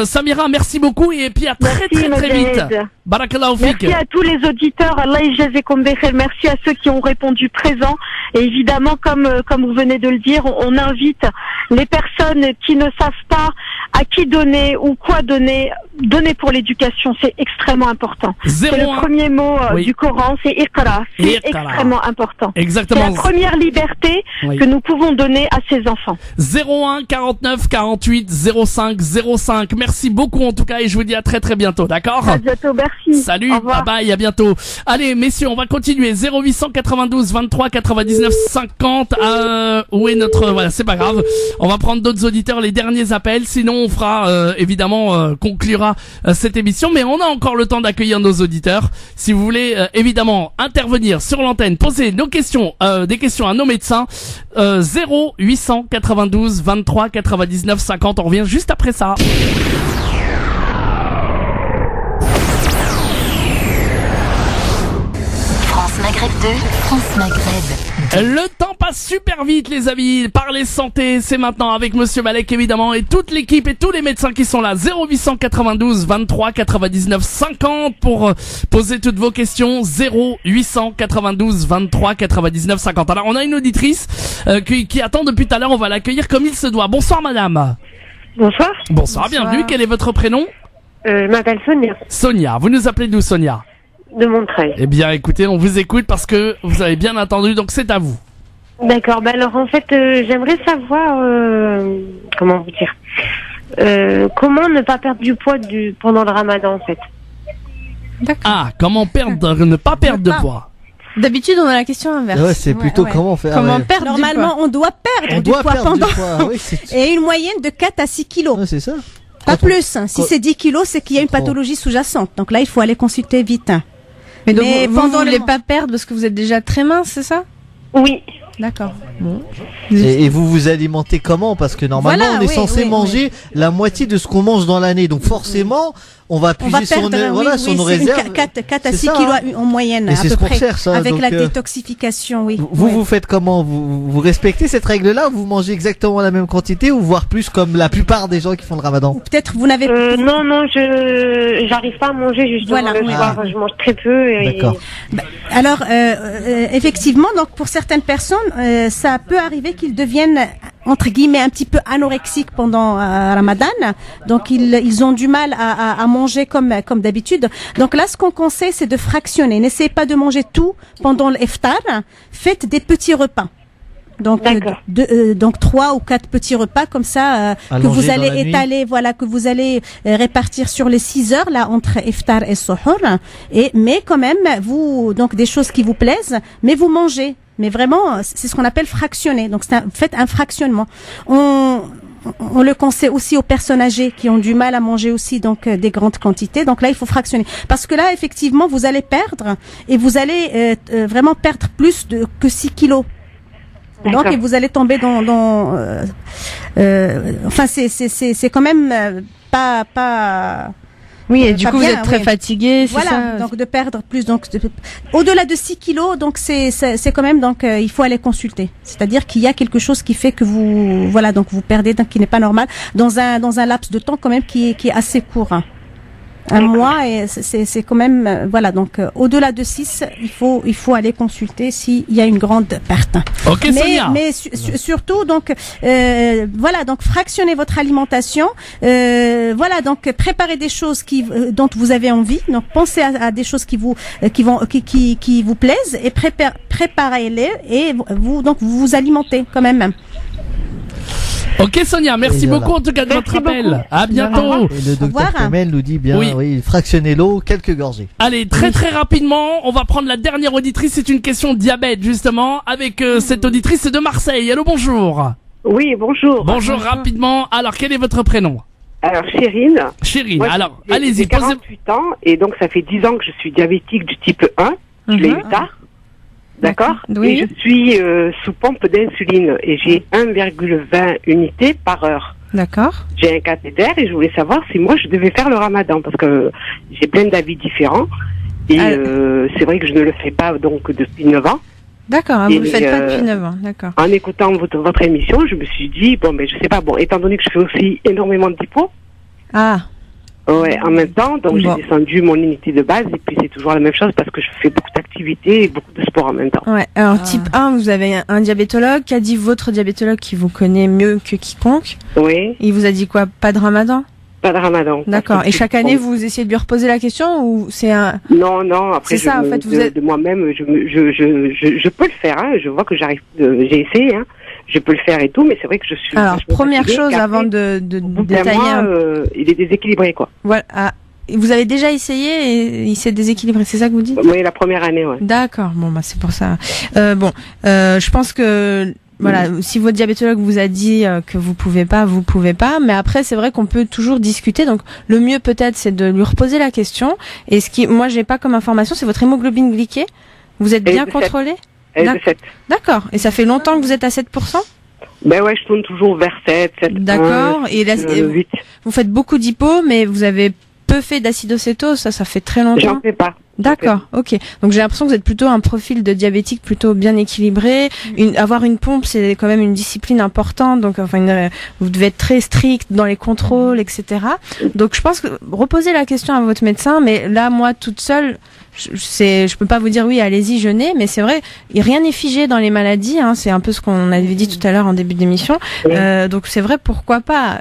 Samira, merci beaucoup et puis à très vite. Barakallahu fik. Merci à tous les auditeurs. Allah yajazakum bikhair. Merci à ceux qui ont répondu présent. Et évidemment, comme vous venez de le dire, on invite les personnes qui ne savent pas à qui donner ou quoi donner. Donner pour l'éducation, c'est extrêmement important. C'est le premier mot du Coran, c'est Iqra. C'est extrêmement important. Exactement. C'est la première liberté que nous pouvons donner à ces enfants. 01 49 48 05 05. Merci beaucoup en tout cas et je vous dis à très très bientôt, d'accord? À bientôt, merci. Salut, bye bye, à bientôt. Allez messieurs, on va continuer. 0892 23 99 50. Où est notre... Voilà, c'est pas grave. On va prendre d'autres auditeurs, les derniers appels. Sinon on fera évidemment conclura cette émission, mais on a encore le temps d'accueillir nos auditeurs. Si vous voulez évidemment intervenir sur l'antenne, poser nos questions, des questions à nos médecins, 0892 23 99 50. On revient juste après ça. France Maghreb 2, France Maghreb. Le temps passe super vite les amis. Parler santé, c'est maintenant avec Monsieur Malek évidemment et toute l'équipe et tous les médecins qui sont là. 0892 23 99 50 pour poser toutes vos questions. 0892 23 99 50. Alors on a une auditrice qui attend depuis tout à l'heure. On va l'accueillir comme il se doit. Bonsoir madame. Bonsoir. Bonsoir. Bienvenue. Quel est votre prénom? Je m'appelle Sonia. Sonia. Vous nous appelez d'où Sonia? De Montreuil. Eh bien, écoutez, on vous écoute parce que vous avez bien entendu, donc c'est à vous. D'accord. Alors, en fait, j'aimerais savoir, comment vous dire, comment ne pas perdre du poids pendant le Ramadan, en fait. D'accord. Ah, comment ne pas perdre de poids. D'habitude, on a la question inverse. Ouais, c'est plutôt comment faire. Comment perdre Normalement, on doit perdre du poids pendant. Oui, et une moyenne de 4 à 6 kilos. Ouais, c'est ça. Pas plus. Si c'est 10 kilos, c'est qu'il y a une pathologie sous-jacente. Donc là, il faut aller consulter vite. Mais donc, vous ne voulez pas perdre parce que vous êtes déjà très mince, c'est ça? Oui. D'accord. Bon. Et vous vous alimentez comment? Parce que normalement, on est censé manger la moitié de ce qu'on mange dans l'année. Donc forcément, on va puiser sur nos réserves. 4 à 6 kilos en moyenne, à peu près. Ça, avec la détoxification, oui. Vous faites comment? Vous respectez cette règle-là? Vous mangez exactement la même quantité ou voire plus comme la plupart des gens qui font le Ramadan? Peut-être vous n'avez non, j'arrive pas à manger justement le soir. Je mange très peu. D'accord. Alors, effectivement, donc pour certaines personnes, ça peut arriver qu'ils deviennent entre guillemets un petit peu anorexiques pendant Ramadan, donc ils ont du mal à manger comme d'habitude. Donc là, ce qu'on conseille, c'est de fractionner. N'essayez pas de manger tout pendant l'iftar. Faites des petits repas. Donc, donc 3 ou 4 petits repas comme ça que vous allez étaler, voilà, que vous allez répartir sur les 6 heures là entre iftar et suhour. Mais quand même, vous donc des choses qui vous plaisent, mais vous mangez. Mais vraiment, c'est ce qu'on appelle fractionner. Donc faites un fractionnement. On le conseille aussi aux personnes âgées qui ont du mal à manger aussi donc des grandes quantités. Donc là, il faut fractionner parce que là, effectivement, vous allez perdre et vous allez vraiment perdre plus que 6 kilos. Donc et vous allez tomber dans enfin c'est quand même pas oui, et du coup, vous êtes très fatigué, c'est ça. Voilà, donc de perdre plus, donc au-delà de 6 kilos, donc c'est quand même, donc il faut aller consulter. C'est-à-dire qu'il y a quelque chose qui fait que vous, voilà, donc vous perdez, donc qui n'est pas normal, dans un laps de temps quand même qui est assez court. Hein. Un mois, et c'est quand même, voilà, donc au-delà de 6, il faut aller consulter s'il y a une grande perte. Ok, Sonia. Mais surtout, donc voilà, donc fractionnez votre alimentation, voilà, donc préparez des choses dont vous avez envie, donc pensez à des choses qui vous plaisent et préparez-les et vous vous alimentez quand même. Ok Sonia, merci beaucoup en tout cas de votre appel. À bientôt. Et le docteur Kamel nous dit bien, oui, fractionnez l'eau, quelques gorgées. Allez, très rapidement, on va prendre la dernière auditrice. C'est une question de diabète justement avec cette auditrice de Marseille. Allô, bonjour. Oui, bonjour. Bonjour, rapidement. Alors, quel est votre prénom? Alors, Chérine. Chérine, moi, alors, allez-y. J'ai 48 ans et donc ça fait 10 ans que je suis diabétique du type 1. Je l'ai eu tard. D'accord. Oui. Et je suis sous pompe d'insuline et j'ai 1,20 unités par heure. D'accord. J'ai un cathéter et je voulais savoir si moi je devais faire le ramadan parce que j'ai plein d'avis différents et c'est vrai que je ne le fais pas donc depuis 9 ans. D'accord, vous ne le faites pas depuis 9 ans, d'accord. En écoutant votre émission, je me suis dit, bon, mais je sais pas, bon, étant donné que je fais aussi énormément de lipo. Ah. Ouais, en même temps, donc j'ai descendu mon unité de base et puis c'est toujours la même chose parce que je fais beaucoup d'activités et beaucoup de sport en même temps. Ouais, alors type 1, vous avez un diabétologue. Qu'a dit votre diabétologue qui vous connaît mieux que quiconque? Oui. Il vous a dit quoi? Pas de ramadan? Pas de ramadan. D'accord. Et chaque année, vous essayez de lui reposer la question ou c'est un... Non, après, c'est ça, en fait, vous êtes... de moi-même, je peux le faire, hein. Je vois que j'arrive, j'ai essayé, hein. Je peux le faire et tout, mais c'est vrai que je suis... Alors, première chose avant de détailler... il est déséquilibré, quoi. Voilà. Ah, vous avez déjà essayé et il s'est déséquilibré, c'est ça que vous dites? Oui, la première année, ouais. D'accord, bon, bah c'est pour ça. Je pense que... Voilà, si votre diabétologue vous a dit que vous pouvez pas, mais après c'est vrai qu'on peut toujours discuter. Donc le mieux peut-être c'est de lui reposer la question. Et moi j'ai pas comme information, c'est votre hémoglobine glyquée. Vous êtes bien contrôlé? D'accord. Et ça fait longtemps que vous êtes à 7%? Ben ouais, je tourne toujours vers 7. D'accord. Et là, vous faites beaucoup d'hypo, mais vous avez peu fait d'acidocétose, ça fait très longtemps. J'en fais pas. D'accord, ok. Donc j'ai l'impression que vous êtes plutôt un profil de diabétique plutôt bien équilibré. Avoir une pompe, c'est quand même une discipline importante. Donc vous devez être très strict dans les contrôles, etc. Donc je pense que reposez la question à votre médecin. Mais là, moi, toute seule, je peux pas vous dire oui, allez-y, jeûnez. Mais c'est vrai, rien n'est figé dans les maladies. Hein, c'est un peu ce qu'on avait dit tout à l'heure en début d'émission. Donc c'est vrai, pourquoi pas.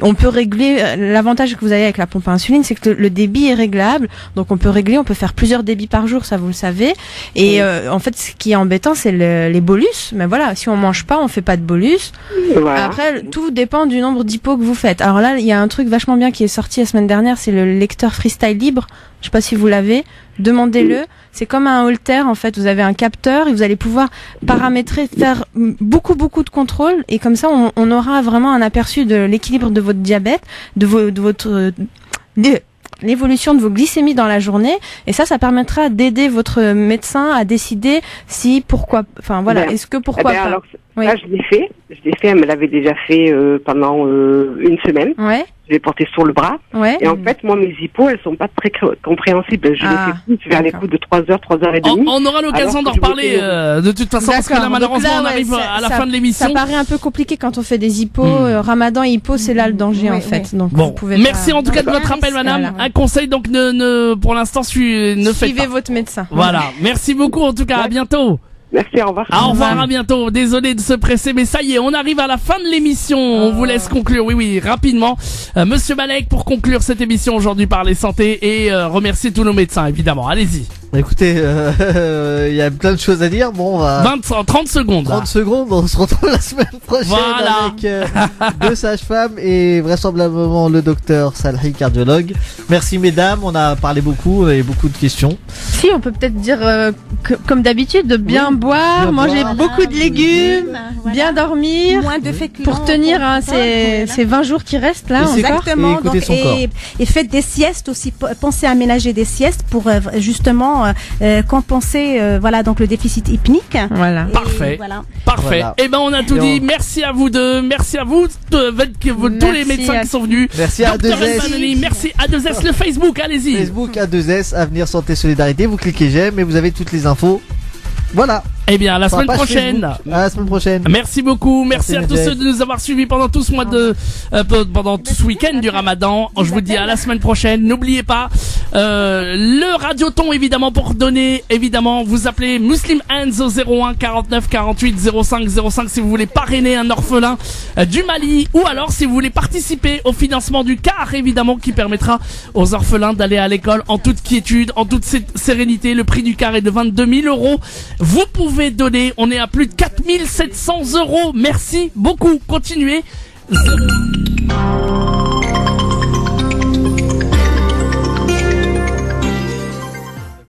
On peut régler. L'avantage que vous avez avec la pompe à insuline, c'est que le débit est réglable. Donc on peut régler. On peut faire plusieurs débits par jour, ça vous le savez. Et en fait, ce qui est embêtant, c'est les bolus. Mais voilà, si on mange pas, on fait pas de bolus. Voilà. Après, tout dépend du nombre d'hypos que vous faites. Alors là, il y a un truc vachement bien qui est sorti la semaine dernière, c'est le lecteur Freestyle Libre. Je sais pas si vous l'avez. Demandez-le. C'est comme un Holter, en fait. Vous avez un capteur et vous allez pouvoir paramétrer, faire beaucoup de contrôles. Et comme ça, on aura vraiment un aperçu de l'équilibre de votre diabète, de votre l'évolution de vos glycémies dans la journée, et ça permettra d'aider votre médecin à décider si est-ce que pourquoi pas. Alors, ça, je l'ai fait, elle me l'avait déjà fait pendant une semaine. Ouais. Je l'ai porté sur le bras. Ouais. Et en fait, moi, mes hypos, elles sont pas très compréhensibles. Je les fais plus vers les coups de 3h, 3h30. On aura l'occasion d'en reparler de toute façon, parce que là, malheureusement, on arrive à la fin de l'émission. Ça paraît un peu compliqué quand on fait des hypos. Ramadan et hypo, c'est là le danger, en fait. Donc, bon, merci en tout cas de votre appel, madame. Un conseil, donc, pour l'instant, suivez votre médecin. Voilà. Merci beaucoup, en tout cas. À bientôt. Merci, au revoir. Au revoir, à bientôt. Désolé de se presser, mais ça y est, on arrive à la fin de l'émission. On vous laisse conclure, oui, rapidement. Monsieur Malek, pour conclure cette émission aujourd'hui par les santé et remercier tous nos médecins, évidemment. Allez-y. Écoutez, il y a plein de choses à dire. Bon, on va 30 secondes. 30 secondes, on se retrouve la semaine prochaine avec 2 sages-femmes et vraisemblablement le docteur Salhi, cardiologue. Merci mesdames, on a parlé beaucoup et beaucoup de questions. Si, on peut peut-être dire comme d'habitude, de bien boire, manger beaucoup de légumes, bien dormir, moins de féculents pour tenir ces 20 jours qui restent là. Exactement. Et faites des siestes aussi. Pensez à aménager des siestes pour justement compenser donc le déficit hypnique. Voilà. Parfait. Voilà. Et ben on a tout dit. Merci à vous deux. Merci à vous tous les médecins qui sont venus. Merci à A2S. Merci à A2S le Facebook. Allez-y. Facebook A2S Avenir Santé Solidarité. Vous cliquez j'aime et vous avez toutes les infos. Voilà. Eh bien, à la semaine prochaine. À la semaine prochaine. Merci beaucoup. Merci à tous ceux de nous avoir suivis pendant tout ce mois pendant tout ce week-end du Ramadan. Je vous dis à la semaine prochaine. N'oubliez pas, le Radioton, évidemment, pour donner, évidemment, vous appelez Muslim Hands au 01 49 48 05 05 si vous voulez parrainer un orphelin du Mali, ou alors si vous voulez participer au financement du CAR, évidemment, qui permettra aux orphelins d'aller à l'école en toute quiétude, en toute sérénité. Le prix du CAR est de 22 000 €. Vous pouvez donner, on est à plus de 4 700 €. Merci beaucoup, continuez.